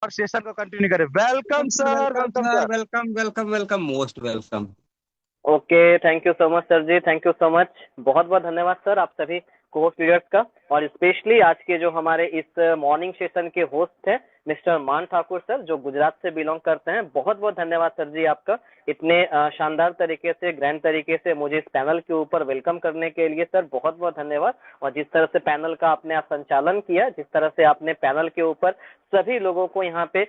और सेशन को कंटिन्यू करें। Welcome sir, welcome sir. Welcome welcome welcome, most welcome. Okay, thank you so much sir ji, thank you so much. बहुत बहुत धन्यवाद sir आप सभी कोर्स लीडर्स का, और स्पेशली आज के जो हमारे इस मॉर्निंग सेशन के होस्ट हैं मिस्टर मान ठाकुर सर, जो गुजरात से बिलोंग करते हैं। बहुत बहुत धन्यवाद सर जी आपका, इतने शानदार तरीके से, ग्रैंड तरीके से मुझे इस पैनल के ऊपर वेलकम करने के लिए सर बहुत बहुत धन्यवाद। और जिस तरह से पैनल का आपने संचालन किया, जिस तरह से आपने पैनल के ऊपर सभी लोगों को यहाँ पे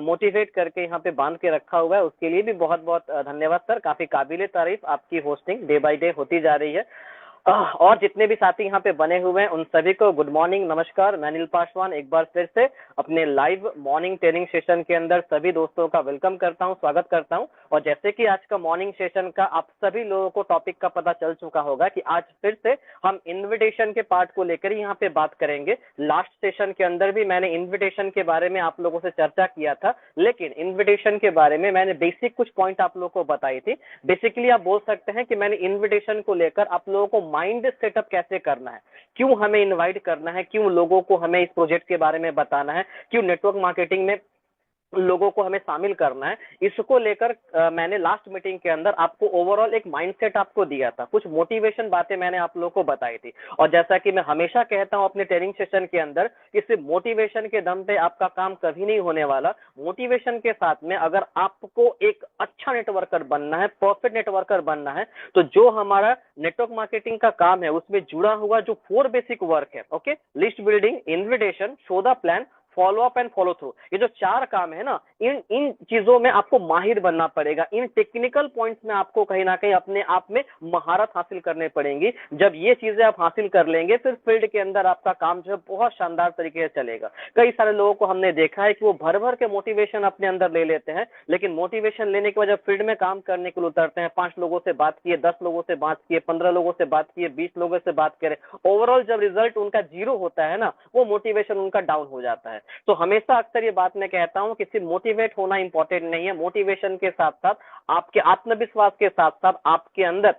मोटिवेट करके यहाँ पे बांध के रखा हुआ है, उसके लिए भी बहुत बहुत धन्यवाद सर। काफी काबिले तारीफ आपकी होस्टिंग डे बाय डे होती जा रही है। और जितने भी साथी यहाँ पे बने हुए हैं उन सभी को गुड मॉर्निंग, नमस्कार। मैं अनिल पासवान एक बार फिर से अपने लाइव मॉर्निंग ट्रेनिंग सेशन के अंदर सभी दोस्तों का वेलकम करता हूँ, स्वागत करता हूँ। और जैसे कि आज का मॉर्निंग सेशन का आप सभी लोगों को टॉपिक का पता चल चुका होगा कि आज फिर से हम इन्विटेशन के पार्ट को लेकर ही यहाँ पे बात करेंगे। लास्ट सेशन के अंदर भी मैंने इन्विटेशन के बारे में आप लोगों से चर्चा किया था, लेकिन इन्विटेशन के बारे में मैंने बेसिक कुछ पॉइंट आप लोगों को बताई थी। बेसिकली आप बोल सकते हैं कि मैंने इन्विटेशन को लेकर आप लोगों को माइंड सेटअप कैसे करना है, क्यों हमें इनवाइट करना है, क्यों लोगों को हमें इस प्रोजेक्ट के बारे में बताना है, क्यों नेटवर्क मार्केटिंग में लोगों को हमें शामिल करना है, इसको लेकर मैंने लास्ट मीटिंग के अंदर आपको ओवरऑल एक माइंडसेट आपको दिया था, कुछ मोटिवेशन बातें मैंने आप लोगों को बताई थी। और जैसा कि मैं हमेशा कहता हूं अपने ट्रेनिंग सेशन के अंदर कि सिर्फ मोटिवेशन के दम पे आपका काम कभी नहीं होने वाला। मोटिवेशन के साथ में अगर आपको एक अच्छा नेटवर्कर बनना है, परफेक्ट नेटवर्कर बनना है, तो जो हमारा नेटवर्क मार्केटिंग का काम है उसमें जुड़ा हुआ जो 4 बेसिक वर्क है, okay, list building, invitation, show the plan, follow up and follow through, ये जो 4 काम है ना, इन इन चीजों में आपको माहिर बनना पड़ेगा। इन टेक्निकल पॉइंट्स में आपको कहीं ना कहीं अपने आप में महारत हासिल करने पड़ेंगी। जब ये चीजें आप हासिल कर लेंगे, फिर फील्ड के अंदर आपका काम जो है बहुत शानदार तरीके से चलेगा। कई सारे लोगों को हमने देखा है कि वो भर भर के मोटिवेशन अपने अंदर ले लेते हैं, लेकिन मोटिवेशन लेने के बाद जब फील्ड में काम करने के लिए उतरते हैं, 5 लोगों से बात किए, 10 लोगों से बात किए, 15 लोगों से बात किए, 20 लोगों से बात करें, ओवरऑल जब रिजल्ट उनका 0 होता है ना, वो मोटिवेशन उनका डाउन हो जाता है। तो हमेशा अक्सर ये बात मैं कहता हूं कि सिर्फ मोटिवेट होना इंपॉर्टेंट नहीं है, मोटिवेशन के साथ साथ आपके आत्मविश्वास के साथ साथ आपके अंदर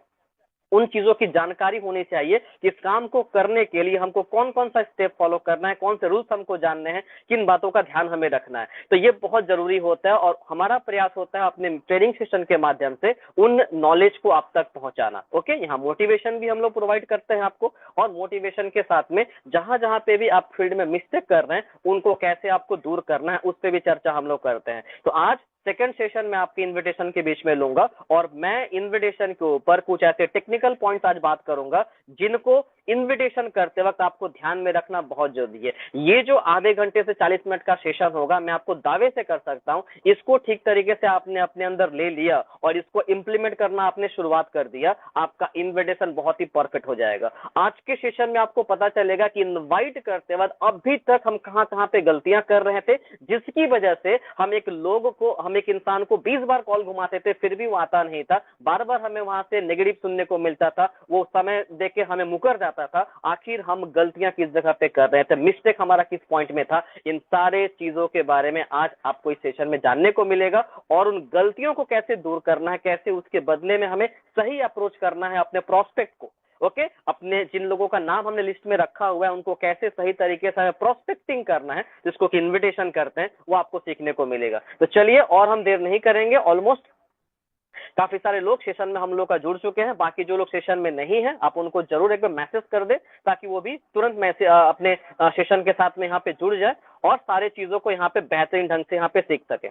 उन चीजों की जानकारी होनी चाहिए कि इस काम को करने के लिए हमको कौन कौन सा स्टेप फॉलो करना है, कौन से रूल्स हमको जानने हैं, किन बातों का ध्यान हमें रखना है। तो ये बहुत जरूरी होता है और हमारा प्रयास होता है अपने ट्रेनिंग सेशन के माध्यम से उन नॉलेज को आप तक पहुंचाना। ओके, यहाँ मोटिवेशन भी हम लोग प्रोवाइड करते हैं आपको, और मोटिवेशन के साथ में जहां जहां पे भी आप फील्ड में मिस्टेक कर रहे हैं उनको कैसे आपको दूर करना है उस पर भी चर्चा हम लोग करते हैं। तो आज सेकंड सेशन में आपकी इन्विटेशन के बीच में लूंगा और मैं इन्विटेशन के ऊपर कुछ ऐसे टेक्निकल पॉइंट्स आज बात करूंगा जिनको इन्विटेशन करते वक्त आपको ध्यान में रखना बहुत जरूरी है। ये जो आधे घंटे से 40 मिनट का सेशन होगा, मैं आपको दावे से कर सकता हूं, इसको ठीक तरीके से आपने अपने अंदर ले लिया और इसको इंप्लीमेंट करना आपने शुरुआत कर दिया, आपका इन्विटेशन बहुत ही परफेक्ट हो जाएगा। आज के सेशन में आपको पता चलेगा कि इन्वाइट करते वक्त अभी तक हम कहां कहां पे गलतियां कर रहे थे, जिसकी वजह से हम एक इंसान को 20 बार कॉल घुमाते थे फिर भी वो आता नहीं था, बार बार हमें वहां से नेगेटिव सुनने को मिलता था, वो समय देके हमें मुकर जाता था। आखिर हम गलतियां किस जगह पे कर रहे थे, मिस्टेक हमारा किस पॉइंट में था, इन सारे चीजों के बारे में आज आपको इस सेशन में जानने को मिलेगा। और उन गलतियों को कैसे दूर करना है, कैसे उसके बदले में हमें सही अप्रोच करना है अपने प्रोस्पेक्ट को, ओके, अपने जिन लोगों का नाम हमने लिस्ट में रखा हुआ है उनको कैसे सही तरीके से प्रोस्पेक्टिंग करना है, जिसको कि इन्विटेशन करते हैं, वो आपको सीखने को मिलेगा। तो चलिए और हम देर नहीं करेंगे, ऑलमोस्ट काफी सारे लोग सेशन में हम लोग का जुड़ चुके हैं, बाकी जो लोग सेशन में नहीं है आप उनको जरूर एक बार मैसेज कर दे ताकि वो भी तुरंत मैसेज अपने सेशन के साथ में यहाँ पे जुड़ जाए और सारे चीजों को यहाँ पे बेहतरीन ढंग से यहाँ पे सीख सके।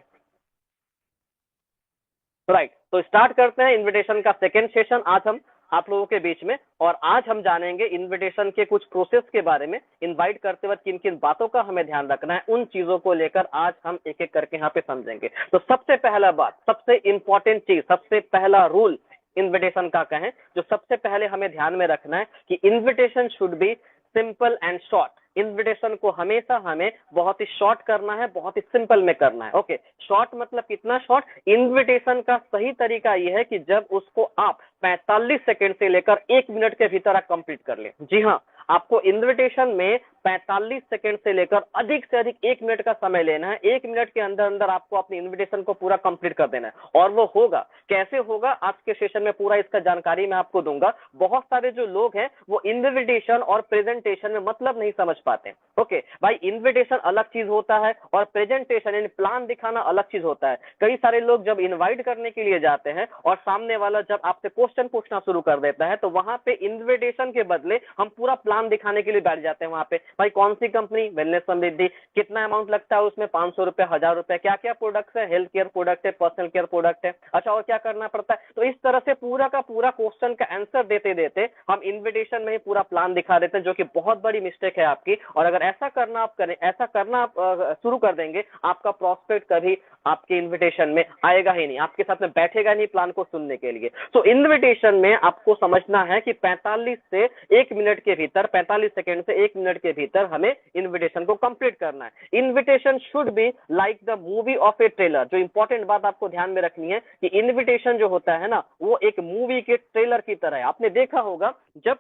राइट, तो स्टार्ट करते हैं इन्विटेशन का सेकेंड सेशन आज हम आप लोगों के बीच में। और आज हम जानेंगे इन्विटेशन के कुछ प्रोसेस के बारे में, इनवाइट करते वक्त किन किन बातों का हमें ध्यान रखना है, उन चीजों को लेकर आज हम एक एक करके यहाँ पे समझेंगे। तो सबसे पहला बात, सबसे इंपॉर्टेंट चीज, सबसे पहला रूल इन्विटेशन का कहें, जो सबसे पहले हमें ध्यान में रखना है कि invitation should be simple and short. Invitation को हमेशा हमें बहुत ही शॉर्ट करना है, बहुत ही सिंपल में करना है। ओके, शॉर्ट मतलब कितना शॉर्ट? इन्विटेशन का सही तरीका यह है कि जब उसको आप 45 सेकंड से लेकर 1 मिनट के भीतर आप कंप्लीट कर ले। जी हाँ, आपको इन्विटेशन में 45 सेकंड से लेकर अधिक से अधिक 1 मिनट का समय लेना है। 1 मिनट के अंदर अंदर आपको अपनी इन्विटेशन को पूरा कंप्लीट कर देना है। और वो होगा कैसे होगा, आज के सेशन में पूरा इसका जानकारी मैं आपको दूंगा। बहुत सारे जो लोग हैं वो इन्विटेशन और प्रेजेंटेशन में मतलब नहीं समझ पाते। ओके भाई, इन्विटेशन अलग चीज होता है और प्रेजेंटेशन यानी प्लान दिखाना अलग चीज होता है। कई सारे लोग जब इनवाइट करने के लिए जाते हैं और सामने वाला जब आपसे क्वेश्चन पूछना शुरू कर देता है तो वहां पे इन्विटेशन के बदले हम पूरा प्लान दिखाने के लिए बैठ जाते हैं। वहां पे भाई कौन सी कंपनी, वेलनेस समृद्धि, कितना अमाउंट लगता है उसमें, 500 रुपए, 1000 रुपए, क्या क्या प्रोडक्ट्स है, हेल्थ केयर प्रोडक्ट है, पर्सनल केयर प्रोडक्ट है, अच्छा और क्या करना पड़ता है। तो इस तरह से पूरा का पूरा क्वेश्चन का आंसर देते देते हम इन्विटेशन में ही पूरा प्लान दिखा देते हैं, जो कि बहुत बड़ी मिस्टेक है आपकी। और अगर ऐसा करना आप शुरू कर देंगे, आपका प्रोस्पेक्ट कभी आपके इन्विटेशन में आएगा ही नहीं, आपके साथ में बैठेगा नहीं प्लान को सुनने के लिए। तो इन्विटेशन में आपको समझना है कि 45 से 1 मिनट के भीतर, 45 सेकंड से 1 मिनट के भीतर हमें इन्विटेशन को कंप्लीट करना है। Invitation should be like the movie of A trailer. जो इंपॉर्टेंट बात आपको ध्यान में रखनी है कि इन्विटेशन जो होता है ना, वो एक मूवी के ट्रेलर की तरह है। आपने देखा होगा जब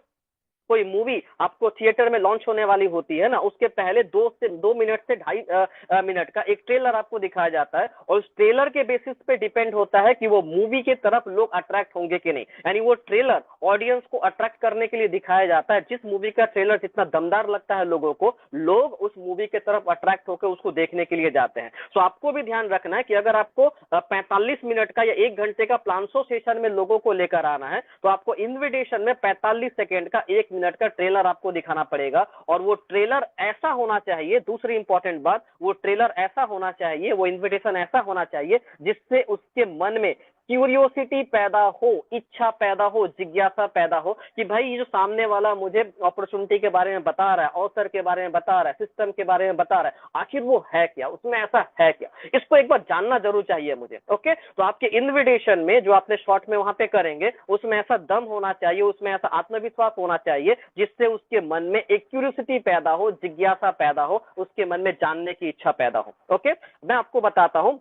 कोई मूवी आपको थिएटर में लॉन्च होने वाली होती है ना, उसके पहले 2 मिनट से 2.5 मिनट का एक ट्रेलर आपको दिखाया जाता है और उस ट्रेलर के बेसिस पे डिपेंड होता है कि वो मूवी की तरफ लोग अट्रैक्ट होंगे कि नहीं। यानी वो ट्रेलर ऑडियंस को अट्रैक्ट करने के लिए दिखाया जाता है। जिस मूवी का ट्रेलर जितना दमदार लगता है लोगों को, लोग उस मूवी की तरफ अट्रैक्ट होकर उसको देखने के लिए जाते हैं। तो आपको भी ध्यान रखना है कि अगर आपको 45 मिनट का या 1 घंटे का प्लान शो सेशन में लोगों को लेकर आना है तो आपको इन्विटेशन में 45 सेकंड का 1 मिनट का ट्रेलर आपको दिखाना पड़ेगा। और वो ट्रेलर ऐसा होना चाहिए, दूसरी इंपॉर्टेंट बात, वो ट्रेलर ऐसा होना चाहिए, वो इन्विटेशन ऐसा होना चाहिए जिससे उसके मन में क्यूरियोसिटी पैदा हो, इच्छा पैदा हो, जिज्ञासा पैदा हो कि भाई ये जो सामने वाला मुझे अपॉर्चुनिटी के बारे में बता रहा है, अवसर के बारे में बता रहा है, सिस्टम के बारे में बता रहा है, आखिर वो है क्या, उसमें ऐसा है क्या, इसको एक बार जानना जरूर चाहिए मुझे। ओके, तो आपके इन्विटेशन में जो आपने शॉर्ट में वहां पे करेंगे उसमें ऐसा दम होना चाहिए, उसमें ऐसा आत्मविश्वास होना चाहिए जिससे उसके मन में एक क्यूरियोसिटी पैदा हो, जिज्ञासा पैदा हो, उसके मन में जानने की इच्छा पैदा हो। ओके, मैं आपको बताता हूं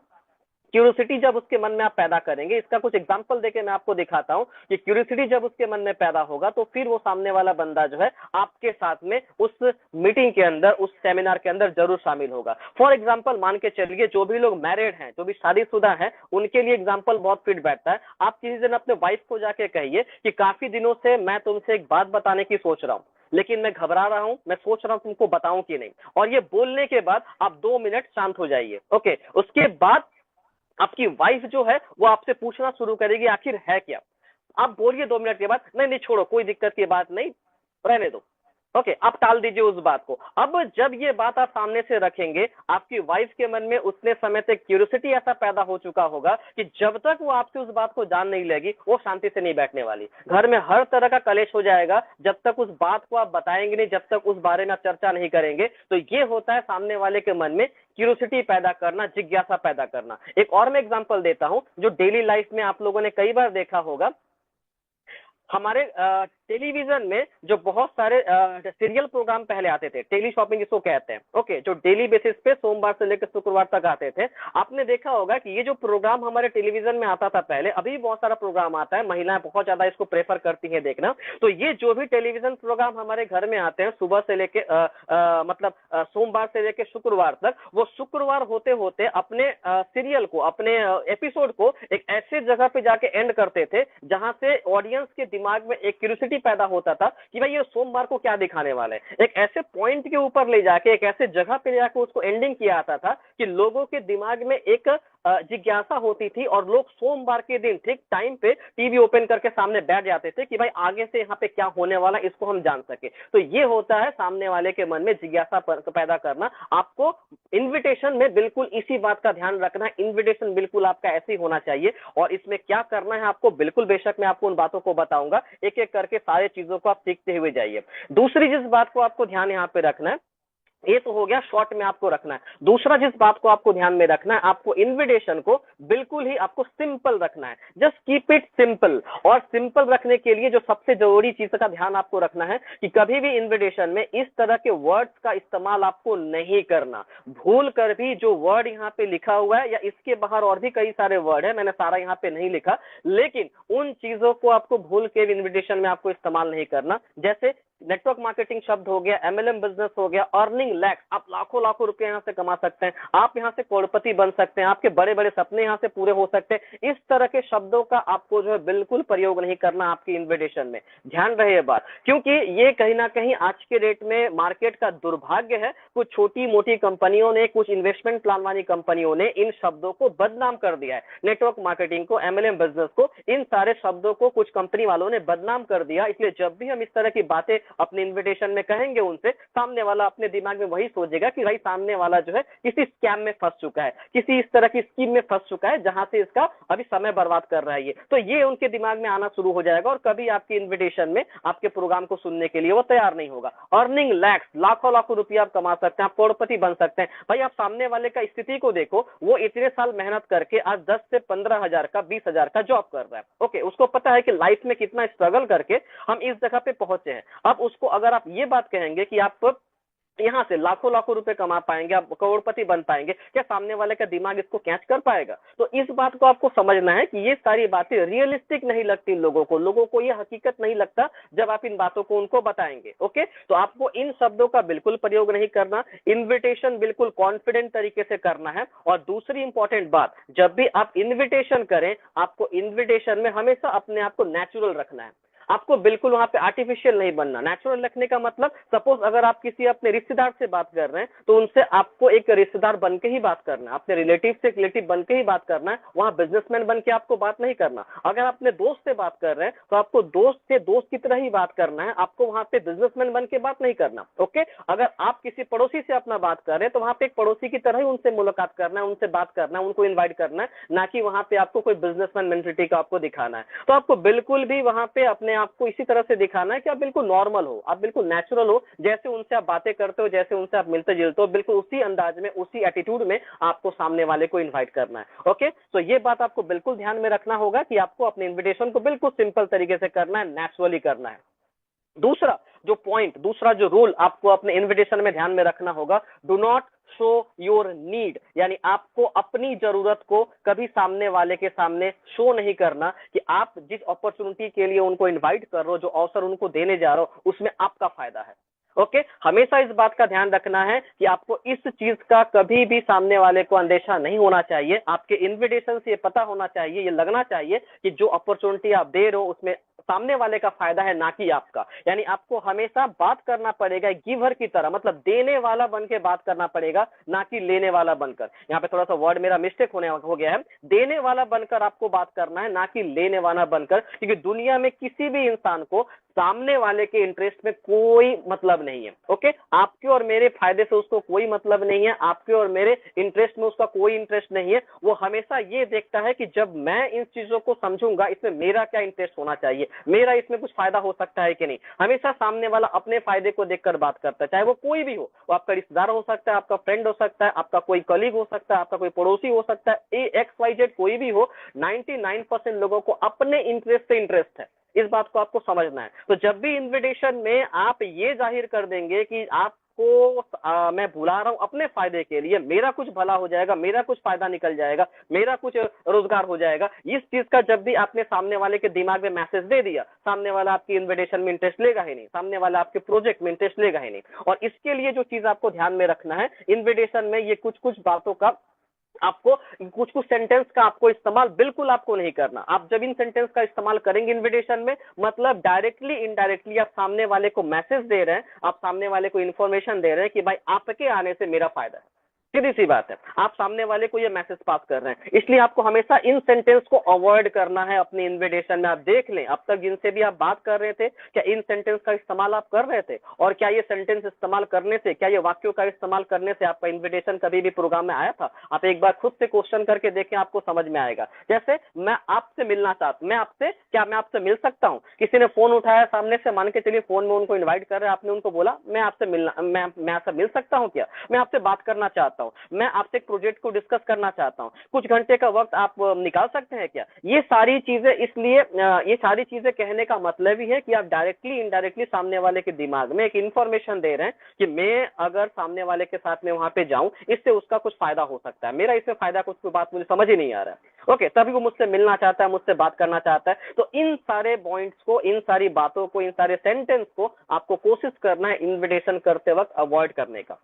क्यूरियोसिटी जब उसके मन में आप पैदा करेंगे, इसका कुछ एग्जांपल देके मैं आपको दिखाता हूं कि क्यूरियोसिटी जब उसके मन में पैदा होगा तो फिर वो सामने वाला बंदा जो है आपके साथ में उस मीटिंग के अंदर, उस सेमिनार के अंदर जरूर शामिल होगा। फॉर एग्जांपल मान के चलिए जो भी लोग मैरिड हैं, जो भी शादीशुदा हैं, उनके लिए एग्जांपल बहुत फिट बैठता है। आप किसी दिन अपने वाइफ को जाके कहिए कि काफी दिनों से मैं तुमसे एक बात बताने की सोच रहा हूं, लेकिन मैं घबरा रहा हूं, मैं सोच रहा हूं तुमको बताऊं कि नहीं। और ये बोलने के बाद आप 2 मिनट शांत हो जाइए। ओके, उसके बाद आपकी वाइफ जो है वो आपसे पूछना शुरू करेगी आखिर है क्या। आप बोलिए 2 मिनट के बाद, नहीं नहीं छोड़ो, कोई दिक्कत की बात नहीं, रहने दो। ओके, आप टाल दीजिए उस बात को। अब जब ये बात आप सामने से रखेंगे, आपकी वाइफ के मन में उतने समय तक क्यूरियोसिटी ऐसा पैदा हो चुका होगा कि जब तक वो आपसे उस बात को जान नहीं लेगी, वो शांति से नहीं बैठने वाली। घर में हर तरह का कलेश हो जाएगा जब तक उस बात को आप बताएंगे नहीं, जब तक उस बारे में आप चर्चा नहीं करेंगे। तो ये होता है सामने वाले के मन में क्यूरियोसिटी पैदा करना, जिज्ञासा पैदा करना। एक और मैं एग्जांपल देता हूं जो डेली लाइफ में आप लोगों ने कई बार देखा होगा। हमारे टेलीविजन में जो बहुत सारे सीरियल प्रोग्राम पहले आते थे, टेली शॉपिंग इसको कहते हैं। ओके, जो डेली बेसिस पे सोमवार से लेकर शुक्रवार तक आते थे। आपने देखा होगा कि ये जो प्रोग्राम हमारे टेलीविजन में आता था पहले, अभी बहुत सारा प्रोग्राम आता है, महिलाएं बहुत ज्यादा इसको प्रेफर करती हैं देखना। तो ये जो भी टेलीविजन प्रोग्राम हमारे घर में आते हैं सुबह से लेके मतलब सोमवार से लेकर शुक्रवार तक, वो शुक्रवार होते होते अपने सीरियल को, अपने एपिसोड को एक ऐसे जगह पे जाके एंड करते थे जहां से ऑडियंस के दिमाग में एक क्यूरियोसिटी पैदा होता था कि भाई ये सोमवार को क्या दिखाने वाले हैं। एक ऐसे पॉइंट के ऊपर ले जाके, एक ऐसे जगह पे ले जाके उसको एंडिंग किया आता था कि लोगों के दिमाग में एक जिज्ञासा होती थी और लोग सोमवार के दिन ठीक टाइम पे टीवी ओपन करके सामने बैठ जाते थे कि भाई आगे से यहाँ पे क्या होने वाला, इसको हम जान सके। तो ये होता है सामने वाले के मन में जिज्ञासा पैदा करना। आपको इन्विटेशन में बिल्कुल इसी बात का ध्यान रखना है। इन्विटेशन बिल्कुल आपका ऐसे ही होना चाहिए और इसमें क्या करना है आपको, बिल्कुल बेशक मैं आपको उन बातों को बताऊंगा, एक एक करके सारे चीजों को आप सीखते हुए जाइए। दूसरी जिस बात को आपको ध्यान यहाँ पे रखना है, ये तो हो गया शॉर्ट में आपको रखना है। दूसरा जिस बात को आपको ध्यान में रखना है, आपको इन्विटेशन को बिल्कुल ही आपको सिंपल रखना है। Just keep it simple. और सिंपल रखने के लिए जो सबसे जरूरी चीज का ध्यान आपको रखना है कि कभी भी इन्विटेशन में इस तरह के वर्ड्स का इस्तेमाल आपको नहीं करना। भूल कर भी जो वर्ड यहाँ पे लिखा हुआ है या इसके बाहर और भी कई सारे वर्ड है, मैंने सारा यहाँ पे नहीं लिखा, लेकिन उन चीजों को आपको भूल के इन्विटेशन में आपको इस्तेमाल नहीं करना। जैसे नेटवर्क मार्केटिंग शब्द हो गया, एमएलएम बिजनेस हो गया, अर्निंग लैक्स, आप लाखों लाखों रुपए यहाँ से कमा सकते हैं, आप यहाँ से करोड़पति बन सकते हैं, आपके बड़े बड़े सपने यहाँ से पूरे हो सकते हैं। इस तरह के शब्दों का आपको जो है बिल्कुल प्रयोग नहीं करना आपकी इन्विटेशन में, ध्यान रहे ये बात, क्योंकि ये कहीं ना कहीं आज के डेट में मार्केट का दुर्भाग्य है। कुछ छोटी मोटी कंपनियों ने, कुछ इन्वेस्टमेंट प्लान वाली कंपनियों ने इन शब्दों को बदनाम कर दिया है, नेटवर्क मार्केटिंग को, एमएलएम बिजनेस को, इन सारे शब्दों को कुछ कंपनी वालों ने बदनाम कर दिया। इसलिए जब भी हम इस तरह की बातें अपने इन्विटेशन में कहेंगे उनसे, सामने वाला अपने दिमाग में वही सोचेगा कि भाई सामने वाला जो है किसी स्कैम में फंस चुका है, किसी इस तरह की स्कीम में फंस चुका है जहां से इसका अभी समय बर्बाद कर रहा है ये, तो ये उनके दिमाग में आना शुरू हो जाएगा और कभी आपकी इन्विटेशन में आपके प्रोग्राम को सुनने के लिए वो तैयार नहीं होगा। अर्निंग लैक्स, लाखों लाखों रुपया आप कमा सकते हैं, आप करोड़पति बन सकते हैं। भाई आप सामने वाले का स्थिति को देखो, वो इतने साल मेहनत करके आज 10 से 15 हजार का, 20 हजार का जॉब कर रहा है। ओके, उसको पता है कि लाइफ में कितना स्ट्रगल करके हम इस जगह पे पहुंचे हैं। अब उसको अगर आप ये बात कहेंगे कि आप यहाँ से लाखों लाखों रुपए कमा पाएंगे, आप करोड़पति बन पाएंगे, क्या सामने वाले का दिमाग इसको कैच कर पाएगा? तो इस बात को आपको समझना है कि ये सारी बातें रियलिस्टिक नहीं लगती लोगों को ये हकीकत नहीं लगता जब आप इन बातों को उनको बताएंगे। ओके, तो आपको इन शब्दों का बिल्कुल प्रयोग नहीं करना, इन्विटेशन बिल्कुल कॉन्फिडेंट तरीके से करना है। और दूसरी इंपॉर्टेंट बात, जब भी आप इन्विटेशन करें, आपको इन्विटेशन में हमेशा अपने आप को नेचुरल रखना है, आपको बिल्कुल वहां पे आर्टिफिशियल नहीं बनना। नेचुरल रखने का मतलब, सपोज अगर आप किसी अपने रिश्तेदार से बात कर रहे हैं तो उनसे आपको एक रिश्तेदार बन के ही बात करना है, अपने रिलेटिव से एक रिलेटिव बन के ही बात करना है, वहां बिजनेसमैन बन के आपको बात नहीं करना। अगर आप अपने दोस्त से बात कर रहे हैं तो आपको दोस्त से दोस्त की तरह ही बात करना है, आपको वहां पे बिजनेसमैन बन के बात नहीं करना। ओके, अगर आप किसी पड़ोसी से अपना बात कर रहे हैं तो वहां पे एक पड़ोसी की तरह ही उनसे मुलाकात करना है, उनसे बात करना है, उनको इन्वाइट करना है, ना कि वहां पे आपको कोई बिजनेसमैन मेंटालिटी का आपको दिखाना है। तो आपको बिल्कुल भी वहां पे अपने आप को इसी तरह से दिखाना है कि आप बिल्कुल नॉर्मल हो, आप बिल्कुल नेचुरल हो, जैसे उनसे आप बातें करते हो, जैसे उनसे आप मिलते जुलते हो, बिल्कुल उसी अंदाज में, उसी एटीट्यूड में आपको सामने वाले को इनवाइट करना है। ओके, तो ये बात आपको बिल्कुल ध्यान में रखना होगा कि आपको अपने इन्विटेशन को बिल्कुल सिंपल तरीके से करना है, नेचुरली करना है। दूसरा जो पॉइंट, दूसरा जो रूल आपको अपने इन्विटेशन में ध्यान में रखना होगा, do not show your need, यानी आपको अपनी जरूरत को कभी सामने वाले के सामने शो नहीं करना कि आप जिस अपॉर्चुनिटी के लिए उनको इनवाइट कर रहे हो, जो अवसर उनको देने जा रहे हो, उसमें आपका फायदा है। ओके, हमेशा इस बात का ध्यान रखना है कि आपको इस चीज का कभी भी सामने वाले को अंदेशा नहीं होना चाहिए। आपके इन्विटेशन से ये पता होना चाहिए, ये लगना चाहिए कि जो अपॉर्चुनिटी आप दे रहे हो उसमें सामने वाले का फायदा है, ना कि आपका। यानी आपको हमेशा बात करना पड़ेगा गिवर की तरह, मतलब देने वाला बन के बात करना पड़ेगा, ना कि लेने वाला बनकर। यहाँ पे थोड़ा सा वर्ड मेरा मिस्टेक हो गया है, देने वाला बनकर आपको बात करना है, ना कि लेने वाला बनकर, क्योंकि दुनिया में किसी भी इंसान को सामने वाले के इंटरेस्ट में कोई मतलब नहीं है। ओके, आपके और मेरे फायदे से उसको कोई मतलब नहीं है, आपके और मेरे इंटरेस्ट में उसका कोई इंटरेस्ट नहीं है। वो हमेशा ये देखता है कि जब मैं इन चीजों को समझूंगा, इसमें मेरा क्या इंटरेस्ट होना चाहिए, मेरा इसमें कुछ फायदा हो सकता है कि नहीं। हमेशा सामने वाला अपने फायदे को देखकर बात करता है, चाहे वो कोई भी हो, वो आपका रिश्तेदार हो सकता है, आपका फ्रेंड हो सकता है, आपका कोई कलीग हो सकता है, आपका कोई पड़ोसी हो सकता है, XYZ कोई भी हो। 99% लोगों को अपने इंटरेस्ट से इंटरेस्ट है, इस बात को आपको समझना है। तो जब भी इन्विटेशन में आप ये जाहिर कर देंगे कि आपको मैं बुला रहा हूं अपने फायदे के लिए, मेरा कुछ भला हो जाएगा, मेरा कुछ फायदा निकल जाएगा, मेरा कुछ रोजगार हो जाएगा, इस चीज का जब भी आपने सामने वाले के दिमाग में मैसेज दे दिया, सामने वाला आपकी इन्विटेशन में इंटरेस्ट लेगा ही नहीं, सामने वाला आपके प्रोजेक्ट में इंटरेस्ट लेगा ही नहीं। और इसके लिए जो चीज आपको ध्यान में रखना है, इन्विटेशन में ये कुछ कुछ बातों का, आपको कुछ कुछ सेंटेंस का आपको इस्तेमाल बिल्कुल आपको नहीं करना। आप जब इन सेंटेंस का इस्तेमाल करेंगे इन्विटेशन में, मतलब डायरेक्टली इनडायरेक्टली आप सामने वाले को मैसेज दे रहे हैं, आप सामने वाले को इन्फॉर्मेशन दे रहे हैं कि भाई आपके आने से मेरा फायदा है। सीधी सी बात है, आप सामने वाले को ये मैसेज पास कर रहे हैं। इसलिए आपको हमेशा इन सेंटेंस को अवॉइड करना है अपने इन्विटेशन में। आप देख लें, अब तक जिनसे भी आप बात कर रहे थे, क्या इन सेंटेंस का इस्तेमाल आप कर रहे थे, और क्या ये सेंटेंस इस्तेमाल करने से, क्या ये वाक्यों का इस्तेमाल करने से आपका इन्विटेशन कभी भी प्रोग्राम में आया था? आप एक बार खुद से क्वेश्चन करके देखें, आपको समझ में आएगा। जैसे मैं आपसे मिलना चाहता, मैं आपसे मिल सकता हूँ? किसी ने फोन उठाया सामने से, मान के चलिए फोन में उनको इन्वाइट कर रहे हैं, आपने उनको बोला मैं आपसे मिलना, मैं आपसे मिल सकता हूँ क्या, मैं आपसे बात करना चाहता हूँ। चाहता हूँ, मैं आपसे एक प्रोजेक्ट को डिस्कस करना चाहता हूँ, कुछ घंटे का वक्त आप निकाल सकते हैं क्या? ये सारी चीजें इसलिए ये सारी चीजें कहने का मतलब ही है कि आप डायरेक्टली इनडायरेक्टली सामने वाले के दिमाग में एक इंफॉर्मेशन दे रहे हैं कि मैं अगर सामने वाले के साथ में वहां पे जाऊं, इससे उसका कुछ फायदा हो सकता है, मेरा इसमें फायदा कुछ बात मुझे समझ ही नहीं आ रहा है। ओके, तभी वो मुझसे मिलना चाहता है, मुझसे बात करना चाहता है। तो इन सारे पॉइंट्स को, इन सारी बातों को, इन सारे सेंटेंस को आपको कोशिश करना है इन्विटेशन करते वक्त अवॉइड करने का।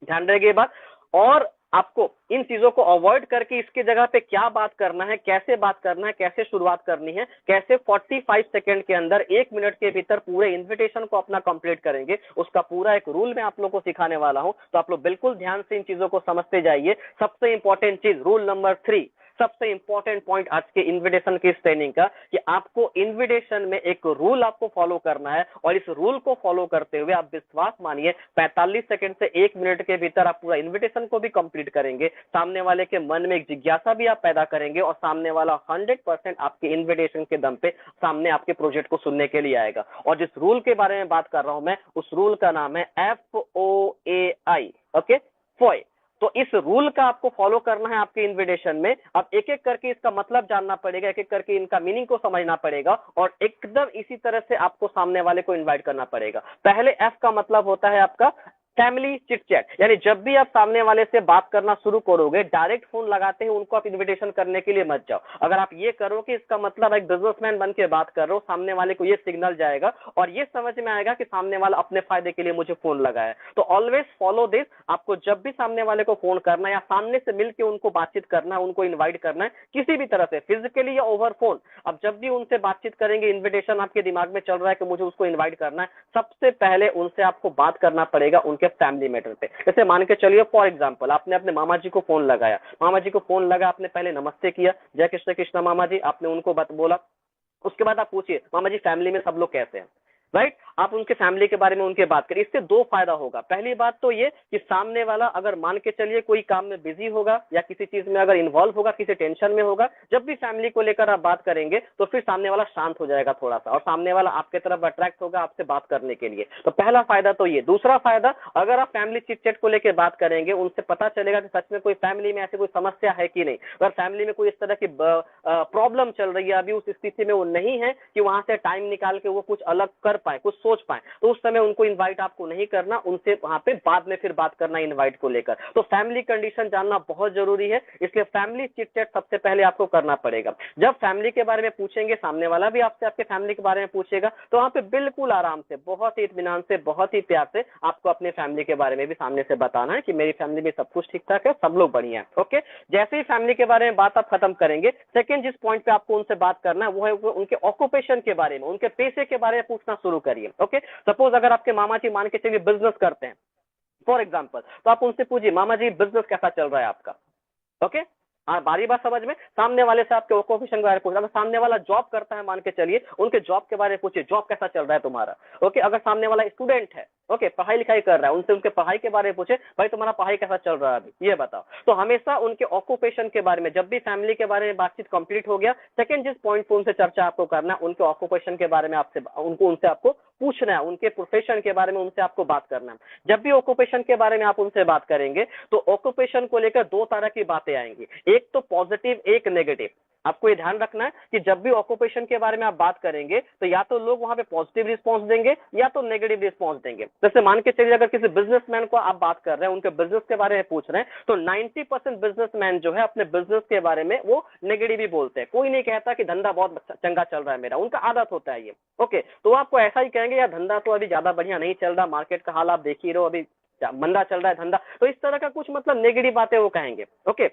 ध्यान रखिए बात। और आपको इन चीजों को अवॉइड करके इसके जगह पे क्या बात करना है, कैसे बात करना है, कैसे शुरुआत करनी है, कैसे 45 सेकंड के अंदर 1 मिनट के भीतर पूरे इन्विटेशन को अपना कंप्लीट करेंगे, उसका पूरा एक रूल मैं आप लोगों को सिखाने वाला हूं। तो आप लोग बिल्कुल ध्यान से इन चीजों को समझते जाइए। सबसे इंपॉर्टेंट चीज, रूल नंबर 3, सबसे इंपॉर्टेंट पॉइंट आज के इन्विटेशन की ट्रेनिंग का, कि आपको इन्विटेशन में एक रूल आपको फॉलो करना है, और इस रूल को फॉलो करते हुए आप विश्वास मानिए 45 सेकंड से 1 मिनट के भीतर आप पूरा इन्विटेशन को भी कंप्लीट करेंगे। सामने वाले के मन में एक जिज्ञासा भी आप पैदा करेंगे, और सामने वाला 100% आपके इन्विटेशन के दम पे सामने आपके प्रोजेक्ट को सुनने के लिए आएगा। और जिस रूल के बारे में बात कर रहा हूं मैं, उस रूल का नाम है FOAI। Okay, FOAI। तो इस रूल का आपको फॉलो करना है आपके इन्विटेशन में। अब एक एक करके इसका मतलब जानना पड़ेगा, एक एक करके इनका मीनिंग को समझना पड़ेगा, और एकदम इसी तरह से आपको सामने वाले को इनवाइट करना पड़ेगा। पहले एफ का मतलब होता है आपका फैमिली चिट चैट, यानी जब भी आप सामने वाले से बात करना शुरू करोगे, डायरेक्ट फोन लगाते ही उनको आप इन्विटेशन करने के लिए मत जाओ। अगर आप ये करोगे, इसका मतलब एक बिजनेसमैन बन के बात कर रहे हो, सामने वाले को ये सिग्नल जाएगा और ये समझ में आएगा कि सामने वाला अपने फायदे के लिए मुझे फोन लगाया। तो ऑलवेज फॉलो दिस। आपको जब भी सामने वाले को फोन करना है या सामने से मिलकर उनको बातचीत करना है, उनको इन्वाइट करना है किसी भी तरह से, फिजिकली या ओवर फोन, अब जब भी उनसे बातचीत करेंगे, इन्विटेशन आपके दिमाग में चल रहा है कि मुझे उसको इन्वाइट करना है, सबसे पहले उनसे आपको बात करना पड़ेगा उनके फैमिली मैटर पे। जैसे मान के चलिए फॉर एग्जांपल, आपने अपने मामा जी को फोन लगाया, मामा जी को फोन लगा, आपने पहले नमस्ते किया, जय कृष्ण कृष्ण मामा जी, आपने उनको बोला। उसके बाद आप पूछिए मामा जी फैमिली में सब लोग कैसे हैं, राइट? आप उनके फैमिली के बारे में उनके बात करिए। इससे दो फायदा होगा। पहली बात तो ये कि सामने वाला अगर मान के चलिए कोई काम में बिजी होगा या किसी चीज में अगर इन्वॉल्व होगा, किसी टेंशन में होगा, जब भी फैमिली को लेकर आप बात करेंगे तो फिर सामने वाला शांत हो जाएगा थोड़ा सा, और सामने वाला आपके तरफ अट्रैक्ट होगा आपसे बात करने के लिए। तो पहला फायदा तो ये। दूसरा फायदा, अगर आप फैमिली चिट चैट को लेकर बात करेंगे, उनसे पता चलेगा कि सच में कोई फैमिली में ऐसी कोई समस्या है कि नहीं। अगर फैमिली में कोई इस तरह की प्रॉब्लम चल रही है, अभी उस स्थिति में वो नहीं है कि वहां से टाइम निकाल के वो कुछ अलग कर पाए, कुछ सोच पाए, तो उस समय उनको इनवाइट आपको नहीं करना, उनसे वहां पे बाद में फिर बात करना इनवाइट को लेकर। तो फैमिली कंडीशन जानना बहुत जरूरी है, इसलिए फैमिली चिट चैट सबसे पहले आपको करना पड़ेगा। जब फैमिली के बारे में पूछेंगे, सामने वाला भी आपसे आपके फैमिली के बारे में पूछेगा, तो वहां पे बिल्कुल आराम से, बहुत ही इत्मीनान से, बहुत ही प्यार से आपको अपने फैमिली के बारे में भी सामने से बताना है कि मेरी फैमिली में सब कुछ ठीक ठाक है, सब लोग बढ़िया है। ओके, जैसे ही फैमिली के बारे में बात आप खत्म करेंगे, सेकंड जिस पॉइंट पे आपको उनसे बात करना है वो है उनके ऑक्यूपेशन के बारे में, उनके पेशे के बारे में पूछना शुरू करिए। ओके, सपोज अगर आपके मामा जी मान के चलिए बिजनेस करते हैं फॉर एग्जांपल, तो आप उनसे पूछिए मामा जी बिजनेस कैसा चल रहा है आपका। ओके, बारी बात समझ में। सामने वाले से आपके ऑक्यूपेशन के बारे में पूछ रहा है, सामने वाला जॉब करता है मान के चलिए, उनके जॉब के बारे में पूछिए, जॉब कैसा चल रहा है तुम्हारा। ओके, अगर सामने वाला स्टूडेंट है, ओके, पढ़ाई लिखाई कर रहा है, उनसे उनके पढ़ाई के बारे में पूछे, भाई तुम्हारा पढ़ाई कैसा चल रहा है अभी, ये बताओ। तो हमेशा उनके ऑक्यूपेशन के बारे में, जब भी फैमिली के बारे में बातचीत कंप्लीट हो गया, सेकंड जिस पॉइंट पर उनसे चर्चा आपको करना है, उनके ऑक्यूपेशन के बारे में आपसे उनसे आपको पूछना है, उनके प्रोफेशन के बारे में उनसे आपको बात करना है। जब भी ऑक्यूपेशन के बारे में आप उनसे बात करेंगे तो ऑक्यूपेशन को लेकर दो तरह की बातें आएंगी, एक तो पॉजिटिव, एक नेगेटिव। आपको ये ध्यान रखना है कि जब भी ऑक्यूपेशन के बारे में आप बात करेंगे तो या तो लोग वहां पे पॉजिटिव रिस्पांस देंगे या तो नेगेटिव रिस्पांस देंगे। जैसे मान के चलिए अगर किसी बिजनेसमैन को आप बात कर रहे हैं, उनके बिजनेस के बारे में पूछ रहे हैं, तो 90% बिजनेसमैन जो है अपने बिजनेस के बारे में वो नेगेटिव ही बोलते हैं। कोई नहीं कहता कि धंधा बहुत चंगा चल रहा है मेरा, उनका आदत होता है ये। ओके, तो आपको ऐसा ही कहेंगे यार धंधा तो अभी ज्यादा बढ़िया नहीं चल रहा, मार्केट का हाल आप देख ही रहो, अभी मंदा चल रहा है धंधा। तो इस तरह का कुछ मतलब नेगेटिव बातें वो कहेंगे। ओके,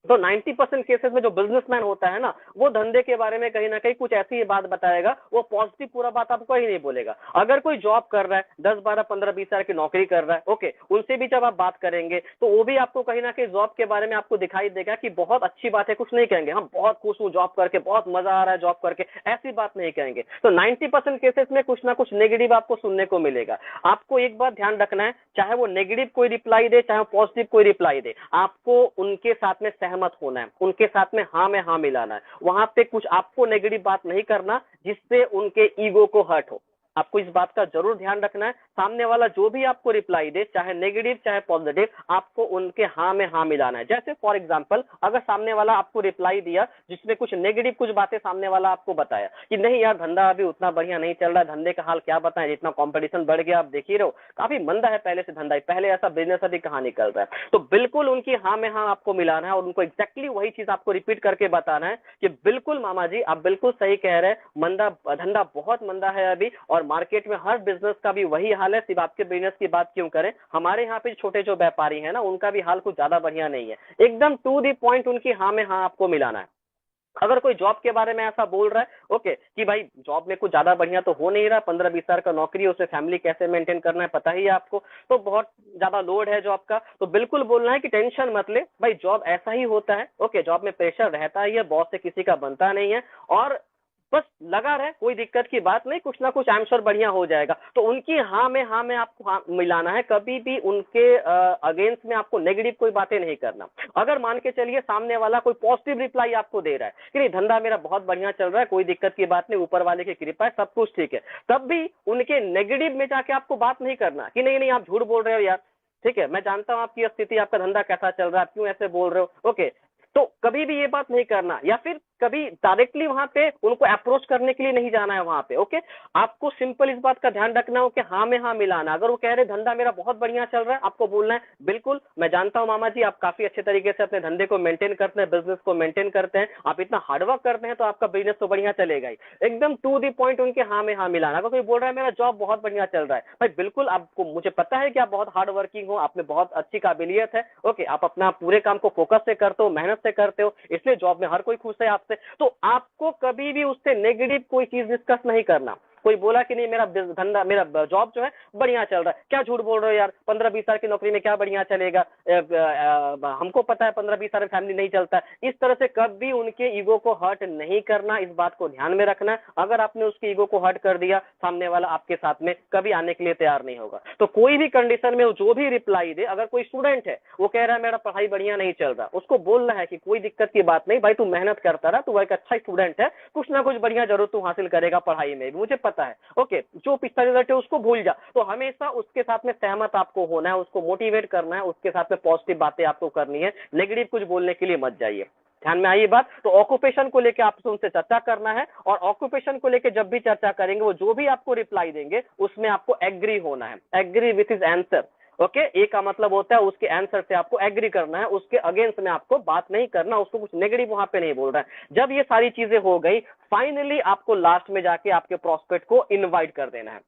तो 90% केसेस में जो बिजनेसमैन होता है ना, वो धंधे के बारे में कहीं ना कहीं कुछ ऐसी बात बताएगा, वो पॉजिटिव पूरा बात आपको ही नहीं बोलेगा। अगर कोई जॉब कर रहा है, 10, 12, 15, 20 साल की नौकरी कर रहा है, ओके, उनसे भी जब आप बात करेंगे तो वो भी आपको कहीं ना कहीं जॉब के बारे में आपको दिखाई देगा कि बहुत अच्छी बात है, कुछ नहीं कहेंगे हम बहुत खुश हूँ जॉब करके, बहुत मजा आ रहा है जॉब करके, ऐसी बात नहीं कहेंगे। तो 90% केसेस में कुछ ना कुछ नेगेटिव आपको सुनने को मिलेगा। आपको एक बात ध्यान रखना है, चाहे वो नेगेटिव कोई रिप्लाई दे, चाहे पॉजिटिव कोई रिप्लाई दे, आपको उनके साथ में सहमत होना है, उनके साथ में हाँ में हाँ मिलाना है। वहां पे कुछ आपको नेगेटिव बात नहीं करना जिससे उनके ईगो को हर्ट हो। आपको इस बात का जरूर ध्यान रखना है, सामने वाला जो भी आपको रिप्लाई दे, चाहे नेगेटिव चाहे पॉजिटिव, आपको उनके हाँ में हाँ मिलाना है। जैसे फॉर एग्जांपल अगर सामने वाला आपको रिप्लाई दिया जिसमें कुछ नेगेटिव कुछ बातें सामने वाला आपको बताया कि नहीं यार धंधा अभी उतना बढ़िया नहीं चल रहा है, धंधे का हाल क्या बताएं, जितना कंपटीशन बढ़ गया, आप देख ही रहो काफी मंदा है पहले से धंधा, पहले ऐसा बिजनेस अभी कहाँ निकल रहा है, तो बिल्कुल उनकी हाँ में हाँ आपको मिलाना है और उनको एग्जैक्टली वही चीज आपको रिपीट करके बताना है कि बिल्कुल मामा जी आप बिल्कुल सही कह रहे हैं, मंदा धंधा बहुत मंदा है अभी और मार्केट में हर बिजनेस का भी वही हाल है, सिर्फ आपके बिजनेस की बात क्यों करें, हमारे यहाँ पे छोटे जो व्यापारी हैं ना उनका भी हाल कुछ ज्यादा बढ़िया नहीं है। एकदम टू दी पॉइंट उनकी हाँ में हाँ आपको मिलाना है। अगर कोई जॉब के बारे में ऐसा बोल रहा है ओके कि भाई जॉब में कुछ ज्यादा बढ़िया तो हो नहीं रहा, 15-20 साल का नौकरी है, उसमें फैमिली कैसे मेंटेन करना है पता ही है आपको, तो बहुत ज्यादा लोड है जॉब का, तो बिल्कुल बोलना है कि टेंशन मत ले भाई, जॉब ऐसा ही होता है, ओके जॉब में प्रेशर रहता ही है, बॉस से किसी का बनता नहीं है और बस लगा रहे, कोई दिक्कत की बात नहीं, कुछ ना कुछ आई एम श्योर बढ़िया हो जाएगा। तो उनकी हाँ में आपको हाँ मिलाना है, कभी भी उनके अगेंस्ट में आपको नेगेटिव कोई बातें नहीं करना। अगर मान के चलिए सामने वाला कोई पॉजिटिव रिप्लाई आपको दे रहा है कि नहीं धंधा मेरा बहुत बढ़िया चल रहा है, कोई दिक्कत की बात नहीं, ऊपर वाले की कृपा है, सब कुछ ठीक है, तब भी उनके नेगेटिव में जाके आपको बात नहीं करना कि नहीं नहीं आप झूठ बोल रहे हो यार, ठीक है मैं जानता हूं आपकी स्थिति, आपका धंधा कैसा चल रहा है, आप क्यों ऐसे बोल रहे हो, ओके, तो कभी भी ये बात नहीं करना, या फिर कभी डायरेक्टली वहां पे उनको अप्रोच करने के लिए नहीं जाना है वहां पे, ओके आपको सिंपल इस बात का ध्यान रखना हो कि हाँ में हाँ मिलाना। अगर वो कह रहे धंधा मेरा बहुत बढ़िया चल रहा है, आपको बोलना है बिल्कुल मैं जानता हूं मामा जी आप काफी अच्छे तरीके से अपने धंधे को मेंटेन करते हैं, बिजनेस को मेंटेन करते हैं, आप इतना हार्डवर्क करते हैं तो आपका बिजनेस तो बढ़िया चलेगा ही, एकदम टू दी पॉइंट उनके हाँ में हाँ मिलाना। अगर कोई बोल रहा है मेरा जॉब बहुत बढ़िया चल रहा है, भाई बिल्कुल आपको मुझे पता है कि आप बहुत हार्ड वर्किंग हो, आप में बहुत अच्छी काबिलियत है, ओके आप अपना पूरे काम को फोकस से करते हो, मेहनत से करते हो, इसलिए जॉब में हर कोई खुश है आपसे, तो आपको कभी भी उससे नेगेटिव कोई चीज डिस्कस नहीं करना। कोई बोला कि नहीं मेरा धंधा मेरा जॉब जो है बढ़िया चल रहा है, क्या झूठ बोल रहे हो यार, 15-20 साल की नौकरी में क्या बढ़िया चलेगा, हमको पता है 15-20 साल फैमिली नहीं चलता है, इस तरह से कभी उनके ईगो को हर्ट नहीं करना, इस बात को ध्यान में रखना। अगर आपने उसके ईगो को हर्ट कर दिया, सामने वाला आपके साथ में कभी आने के लिए तैयार नहीं होगा। तो कोई भी कंडीशन में जो भी रिप्लाई दे, अगर कोई स्टूडेंट है वो कह रहा है मेरा पढ़ाई बढ़िया नहीं चल रहा, उसको बोलना है कि कोई दिक्कत की बात नहीं भाई, तू मेहनत करता रहा, तू एक अच्छा स्टूडेंट है, कुछ ना कुछ बढ़िया जरूर तू हासिल करेगा पढ़ाई में भी, मुझे पता है, ओके जो पिछला रिजल्ट है उसको भूल जा। तो हमेशा उसके साथ में सहमत आपको होना है, उसको मोटिवेट करना है, उसके साथ में पॉजिटिव बातें आपको करनी है, नेगेटिव कुछ बोलने के लिए मत जाइए। ध्यान में आई बात। तो ऑक्यूपेशन को लेकर आपसे उनसे चर्चा करना है, और ऑक्यूपेशन को लेकर जब भी चर्चा करेंगे वो जो भी आपको रिप्लाई देंगे उसमें आपको एग्री होना है, agree with his answer, okay A का मतलब होता है उसके आंसर से आपको एग्री करना है, उसके अगेंस्ट में आपको बात नहीं करना, उसको कुछ नेगेटिव वहां पे नहीं बोल रहा है। जब ये सारी चीजें हो गई, फाइनली आपको लास्ट में जाके आपके प्रोस्पेक्ट को इनवाइट कर देना है,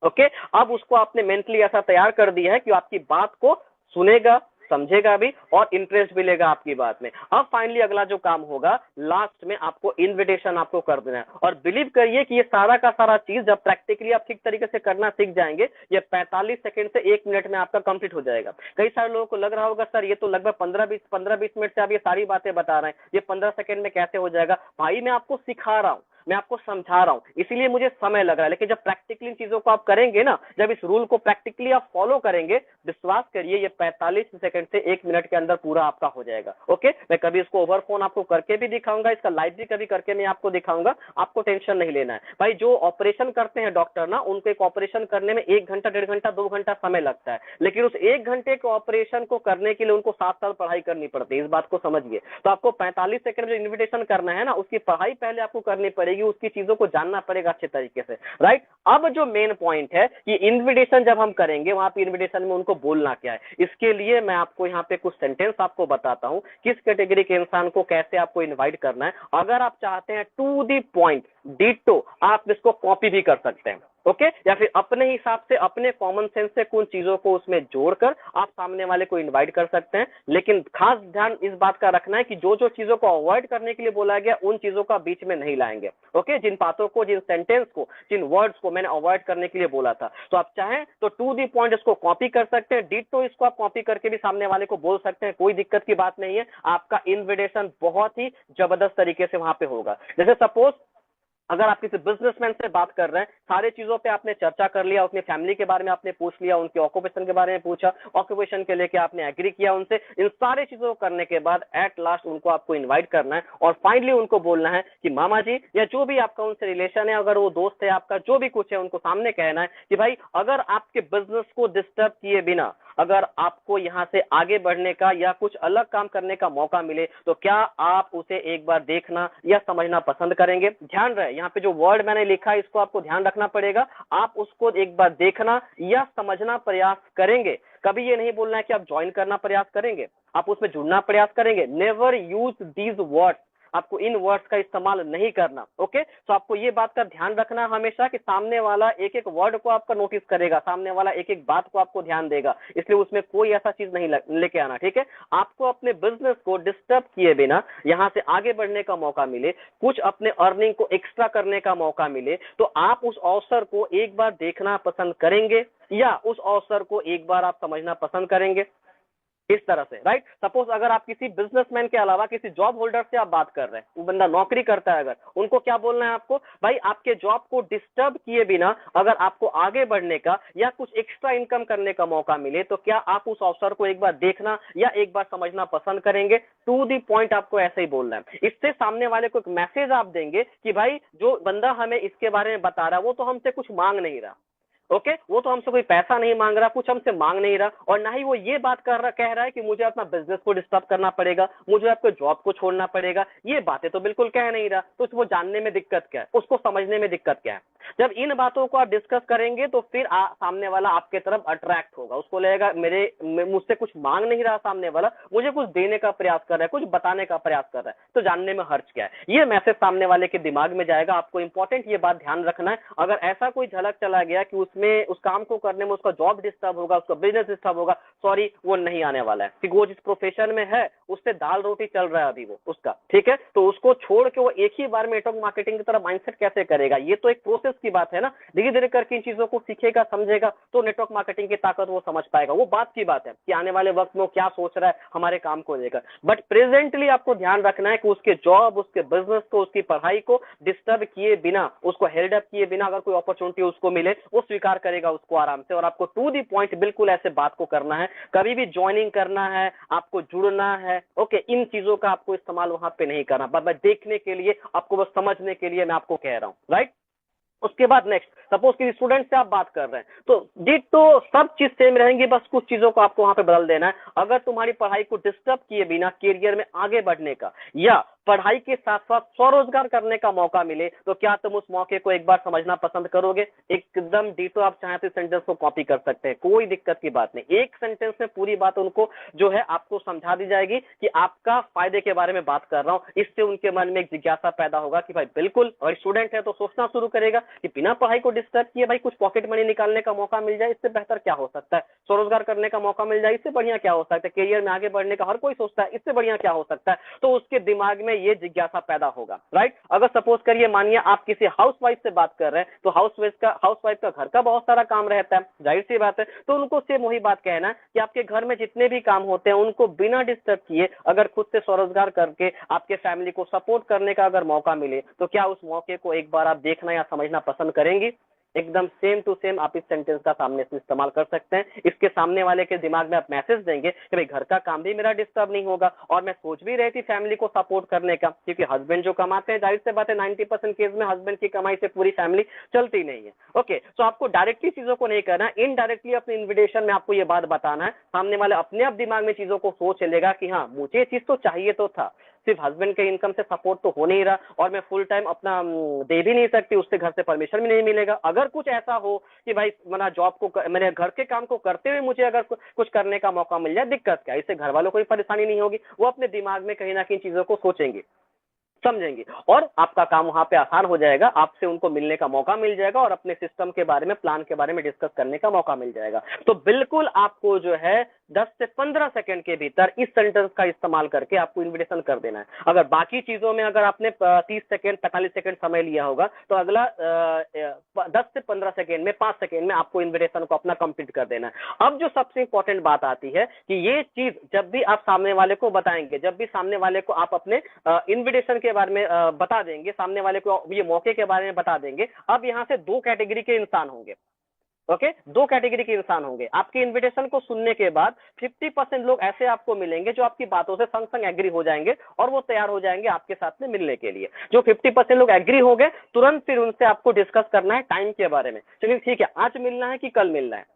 ओके अब उसको आपने मेंटली ऐसा तैयार कर दिया है कि आपकी बात को सुनेगा, समझेगा भी और इंटरेस्ट भी लेगा आपकी बात में। अब फाइनली अगला जो काम होगा, लास्ट में आपको इनविटेशन आपको कर देना है, और बिलीव करिए कि ये सारा का सारा चीज जब प्रैक्टिकली आप ठीक तरीके से करना सीख जाएंगे, ये 45 सेकंड से 1 मिनट में आपका कंप्लीट हो जाएगा। कई सारे लोगों को लग रहा होगा सर ये तो लगभग 15-20 मिनट से आप ये सारी बातें बता रहे हैं, ये 15 सेकंड में कैसे हो जाएगा? भाई मैं आपको सिखा रहा हूं, मैं आपको समझा रहा हूं, इसीलिए मुझे समय लग रहा है, लेकिन जब प्रैक्टिकली चीजों को आप करेंगे ना, जब इस रूल को प्रैक्टिकली आप फॉलो करेंगे, विश्वास करिए ये 45 सेकंड से 1 मिनट के अंदर पूरा आपका हो जाएगा। ओके मैं कभी इसको ओवर फोन आपको करके भी दिखाऊंगा, इसका लाइव भी कभी करके मैं आपको दिखाऊंगा, आपको टेंशन नहीं लेना है। भाई जो ऑपरेशन करते हैं डॉक्टर ना, उनको एक ऑपरेशन करने में 1 घंटा 1.5 घंटा 2 घंटा समय लगता है, लेकिन उस 1 घंटे के ऑपरेशन को करने के लिए उनको 7 साल पढ़ाई करनी पड़ती है, इस बात को समझिए। तो आपको 45 सेकंड जो इन्विटेशन करना है ना, उसकी पढ़ाई पहले आपको करनी पड़ेगी, उसकी चीजों को जानना पड़ेगा अच्छे तरीके से, राइट। अब जो मेन पॉइंट है कि इन्विटेशन जब हम करेंगे, वहां पे इन्विटेशन में उनको बोलना क्या है, इसके लिए मैं आपको यहाँ पे कुछ सेंटेंस आपको बताता हूं, किस कैटेगरी के इंसान को कैसे आपको इनवाइट करना है। अगर आप चाहते हैं टू दी पॉइंट डिटो, आप इसको कॉपी भी कर सकते हैं, ओके या फिर अपने हिसाब से अपने कॉमन सेंस से कुछ चीजों को उसमें जोड़कर आप सामने वाले को इनवाइट कर सकते हैं। लेकिन खास ध्यान इस बात का रखना है कि जो जो चीजों को अवॉइड करने के लिए बोला गया, उन चीजों का बीच में नहीं लाएंगे, ओके जिन बातों को, जिन सेंटेंस को, जिन वर्ड्स को मैंने अवॉइड करने के लिए बोला था। तो आप चाहें तो टू दी पॉइंट इसको कॉपी कर सकते हैं, डिटो इसको आप कॉपी करके भी सामने वाले को बोल सकते हैं, कोई दिक्कत की बात नहीं है। आपका इन्विटेशन बहुत ही जबरदस्त तरीके से वहां पे होगा। जैसे सपोज अगर आप किसी बिजनेसमैन से बात कर रहे हैं, सारी चीजों पे आपने चर्चा कर लिया, अपनी फैमिली के बारे में आपने पूछ लिया, उनके ऑक्यूपेशन के बारे में पूछा, ऑक्यूपेशन के लेके आपने एग्री किया उनसे, इन सारी चीजों को करने के बाद एट लास्ट उनको आपको इनवाइट करना है और फाइनली उनको बोलना है कि मामा जी या जो भी आपका उनसे रिलेशन है, अगर वो दोस्त है आपका, जो भी कुछ है, उनको सामने कहना है कि भाई अगर आपके बिजनेस को डिस्टर्ब किए बिना अगर आपको यहां से आगे बढ़ने का या कुछ अलग काम करने का मौका मिले तो क्या आप उसे एक बार देखना या समझना पसंद करेंगे। ध्यान रहे, यहाँ पे जो वर्ड मैंने लिखा है इसको आपको ध्यान रखना पड़ेगा। आप उसको एक बार देखना या समझना प्रयास करेंगे। कभी ये नहीं बोलना है कि आप ज्वाइन करना प्रयास करेंगे, आप उसमें जुड़ना प्रयास करेंगे। नेवर यूज दीज वर्ड्स, आपको इन वर्ड्स का इस्तेमाल नहीं करना। ओके, तो आपको ये बात का ध्यान रखना हमेशा कि सामने वाला एक एक वर्ड को आपका नोटिस करेगा, सामने वाला एक एक बात को आपको ध्यान देगा, इसलिए उसमें कोई ऐसा चीज नहीं लेके आना। ठीक है, आपको अपने बिजनेस को डिस्टर्ब किए बिना यहां से आगे बढ़ने का मौका मिले, कुछ अपने अर्निंग को एक्स्ट्रा करने का मौका मिले, तो आप उस अवसर को एक बार देखना पसंद करेंगे या उस अवसर को एक बार आप समझना पसंद करेंगे। इस तरह से, राइट। सपोज अगर आप किसी बिजनेसमैन के अलावा किसी जॉब होल्डर से आप बात कर रहे हैं, वो बंदा नौकरी करता है, अगर उनको क्या बोलना है आपको, भाई आपके जॉब को डिस्टर्ब किए बिना अगर आपको आगे बढ़ने का या कुछ एक्स्ट्रा इनकम करने का मौका मिले तो क्या आप उस अवसर को एक बार देखना या एक बार समझना पसंद करेंगे। टू दी पॉइंट आपको ऐसे ही बोलना है। इससे सामने वाले को एक मैसेज आप देंगे कि भाई जो बंदा हमें इसके बारे में बता रहा है वो तो हमसे कुछ मांग नहीं रहा। ओके, वो तो हमसे कोई पैसा नहीं मांग रहा, कुछ हमसे मांग नहीं रहा, और ना ही वो ये बात कह रहा है कि मुझे अपना बिजनेस को डिस्टर्ब करना पड़ेगा, मुझे आपके जॉब को छोड़ना पड़ेगा। ये बातें तो बिल्कुल कह नहीं रहा, तो वो जानने में दिक्कत क्या है, उसको समझने में दिक्कत क्या है। जब इन बातों को आप डिस्कस करेंगे तो फिर सामने वाला आपके तरफ अट्रैक्ट होगा, उसको लगेगा मुझसे कुछ मांग नहीं रहा सामने वाला, मुझे कुछ देने का प्रयास कर रहा है, कुछ बताने का प्रयास कर रहा है, तो जानने में हर्ज क्या है। ये मैसेज सामने वाले के दिमाग में जाएगा। आपको इंपॉर्टेंट ये बात ध्यान रखना है, अगर ऐसा कोई झलक चला गया कि उसमें उस काम को करने में उसका जॉब डिस्टर्ब होगा, उसका बिजनेस डिस्टर्ब होगा, सॉरी, वो नहीं आने वाला है, क्योंकि वो जिस प्रोफेशन में है उससे दाल रोटी चल रहा है अभी वो उसका। ठीक है, तो उसको छोड़ के वो एक ही बार में नेटवर्क मार्केटिंग की तरफ माइंडसेट कैसे करेगा। ये तो एक प्रोसेस की बात है ना, धीरे धीरे करके इन चीजों को सीखेगा, समझेगा, तो नेटवर्क मार्केटिंग की ताकत वो समझ पाएगा। वो बात की बात है कि आने वाले वक्त में वो क्या सोच रहा है हमारे काम को लेकर, बट प्रेजेंटली आपको ध्यान रखना है कि उसके जॉब, उसके बिजनेस को, उसकी पढ़ाई को डिस्टर्ब किए बिना, उसको हेल्ड अप किए बिना अगर कोई अपॉर्चुनिटी उसको मिले वो स्वीकार करेगा उसको आराम से। और आपको टू दी पॉइंट बिल्कुल ऐसे बात को करना है, कभी भी ज्वाइनिंग करना है, आपको जुड़ना है, ओके, इन चीजों का आपको इस्तेमाल वहां पे नहीं करना, बस देखने के लिए, आपको बस समझने के लिए मैं आपको कह रहा हूं, राइट। उसके बाद नेक्स्ट, सपोज किसी स्टूडेंट से आप बात कर रहे हैं तो डिटो सब चीज सेम रहेंगी, बस कुछ चीजों को आपको वहां पे बदल देना है। अगर तुम्हारी पढ़ाई को डिस्टर्ब किए बिना करियर में आगे बढ़ने का या पढ़ाई के साथ साथ स्वरोजगार करने का मौका मिले तो क्या तुम उस मौके को एक बार समझना पसंद करोगे। एकदम डिटो आप चाहें तो सेंटेंस को कॉपी कर सकते हैं, कोई दिक्कत की बात नहीं। एक सेंटेंस में पूरी बात उनको जो है आपको समझा दी जाएगी कि आपका फायदे के बारे में बात कर रहा हूं। इससे उनके मन में एक जिज्ञासा पैदा होगा कि भाई बिल्कुल, और स्टूडेंट है तो सोचना शुरू करेगा कि बिना पढ़ाई को डिस्टर्ब किए भाई कुछ पॉकेट मनी निकालने का मौका मिल जाए, इससे बेहतर क्या हो सकता है। स्वरोजगार करने का मौका मिल जाए, इससे बढ़िया क्या हो सकता है। करियर में आगे बढ़ने का हर कोई सोचता है, इससे बढ़िया क्या हो सकता है। तो उसके दिमाग में ये जिज्ञासा पैदा होगा, राइट। अगर सपोज करिए, मानिए आप किसी हाउसवाइफ से बात कर रहे हैं तो हाउसवाइफ का घर का बहुत सारा काम रहता है, जाहिर सी बात है, तो उनको सेम वही बात कहना है कि आपके घर में जितने भी काम होते हैं उनको बिना डिस्टर्ब किए अगर खुद से स्वरोजगार करके आपके फैमिली को सपोर्ट करने का अगर मौका मिले तो क्या उस मौके को एक बार आप देखना या समझना पसंद करेंगी। एकदम सेम टू सेम आप इस सेंटेंस का सामने से इस्तेमाल कर सकते हैं। इसके सामने वाले के दिमाग में आप मैसेज देंगे कि भाई घर का काम भी मेरा डिस्टर्ब नहीं होगा और मैं सोच भी रही थी फैमिली को सपोर्ट करने का, क्योंकि हस्बैंड जो कमाते हैं, जाहिर से बात है 90% केस में हस्बैंड की कमाई से पूरी फैमिली चलती नहीं है। ओके, तो आपको डायरेक्टली चीजों को नहीं करना, इनडायरेक्टली अपने इन्विटेशन में आपको ये बात बताना है। सामने वाले अपने आप दिमाग में चीजों को सोच लेगा कि हाँ, मुझे ये चीज तो चाहिए तो था, सिर्फ हस्बैंड के इनकम से सपोर्ट तो हो नहीं रहा और मैं फुल टाइम अपना दे भी नहीं सकती, उससे घर से परमिशन भी नहीं मिलेगा। अगर कुछ ऐसा हो कि भाई मेरा जॉब को, मेरे घर के काम को करते हुए मुझे अगर कुछ करने का मौका मिल जाए, दिक्कत क्या, इससे घर वालों को भी परेशानी नहीं होगी, वो अपने दिमाग में कहीं ना कहीं चीजों को सोचेंगे, समझेंगे, और आपका काम वहां पे आसान हो जाएगा। आपसे उनको मिलने का मौका मिल जाएगा और अपने सिस्टम के बारे में, प्लान के बारे में डिस्कस करने का मौका मिल जाएगा। तो बिल्कुल आपको जो है 10 से 15 सेकंड के भीतर इस सेंटेंस का इस्तेमाल करके आपको इन्विटेशन कर देना है। अगर बाकी चीजों में अगर आपने 30 सेकंड 45 सेकंड समय लिया होगा तो अगला 10 से 15 सेकंड में, 5 सेकंड में आपको इन्विटेशन को अपना कंप्लीट कर देना है। अब जो सबसे इंपॉर्टेंट बात आती है कि ये चीज जब भी आप सामने वाले को बताएंगे, जब भी सामने वाले को आप अपने इन्विटेशन के के बारे में बता देंगे, सामने वाले को ये मौके के बारे में बता देंगे। अब यहाँ से दो कैटेगरी के इंसान होंगे। ओके, दो कैटेगरी के इंसान होंगे। आपके इनविटेशन को सुनने के बाद 50% लोग ऐसे आपको मिलेंगे जो आपकी बातों से संग संग एग्री हो जाएंगे और वो तैयार हो जाएंगे आपके साथ में मिलने के लिए। जो 50% लोग एग्री हो गए, तुरंत फिर उनसे आपको डिस्कस करना है टाइम के बारे में। चलिए ठीक है, आज मिलना है कि कल मिलना है।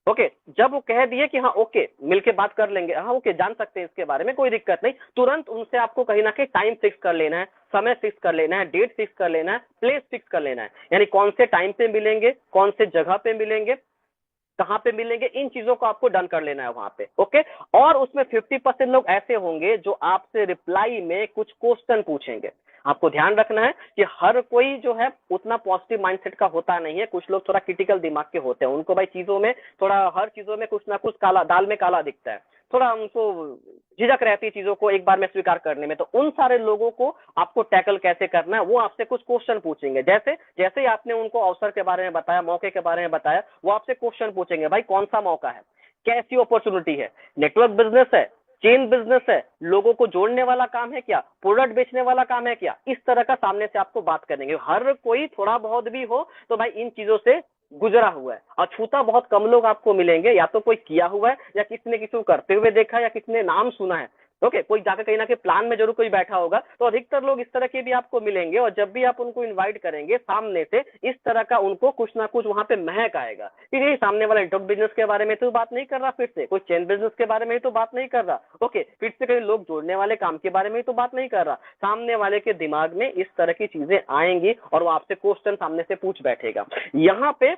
ओके, जब वो कह दिए कि हाँ ओके मिलके बात कर लेंगे, हाँ ओके जान सकते हैं इसके बारे में, कोई दिक्कत नहीं, तुरंत उनसे आपको कहीं ना कहीं टाइम फिक्स कर लेना है, समय फिक्स कर लेना है, डेट फिक्स कर लेना है, प्लेस फिक्स कर लेना है। यानी कौन से टाइम पे मिलेंगे, कौन से जगह पे मिलेंगे, कहाँ पे मिलेंगे, इन चीजों को आपको डन कर लेना है वहां पे। ओके, और उसमें 50% लोग ऐसे होंगे जो आपसे रिप्लाई में कुछ क्वेश्चन पूछेंगे। आपको ध्यान रखना है कि हर कोई जो है उतना पॉजिटिव माइंडसेट का होता नहीं है। कुछ लोग थोड़ा क्रिटिकल दिमाग के होते हैं, उनको भाई चीजों में थोड़ा, हर चीजों में कुछ ना कुछ काला, दाल में काला दिखता है, थोड़ा उनको झिझक रहती है चीजों को एक बार में स्वीकार करने में। तो उन सारे लोगों को आपको टैकल कैसे करना है, वो आपसे कुछ क्वेश्चन पूछेंगे। जैसे जैसे ही आपने उनको अवसर के बारे में बताया, मौके के बारे में बताया, वो आपसे क्वेश्चन पूछेंगे, भाई कौन सा मौका है, कैसी अपॉर्चुनिटी है, नेटवर्क बिजनेस है, चेन बिजनेस है, लोगों को जोड़ने वाला काम है क्या, प्रोडक्ट बेचने वाला काम है क्या। इस तरह का सामने से आपको बात करेंगे। हर कोई थोड़ा बहुत भी हो तो भाई इन चीजों से गुजरा हुआ है। अछूता बहुत कम लोग आपको मिलेंगे, या तो कोई किया हुआ है, या किसी ने किसी को करते हुए देखा, या किसी ने नाम सुना है। ओके, कोई जाकर कहीं ना कहीं प्लान में जरूर कोई बैठा होगा। तो अधिकतर लोग इस तरह के भी आपको मिलेंगे, और जब भी आप उनको इनवाइट करेंगे सामने से, इस तरह का उनको कुछ ना कुछ वहां पे महक आएगा कि ये सामने वाला नेटवर्क बिजनेस के बारे में तो बात नहीं कर रहा, फिर से कोई चेन बिजनेस के बारे में तो बात नहीं कर रहा, ओके फिर से कहीं लोग जोड़ने वाले काम के बारे में तो बात नहीं कर रहा। सामने वाले के दिमाग में इस तरह की चीजें आएंगी और वो आपसे क्वेश्चन सामने से पूछ बैठेगा। यहाँ पे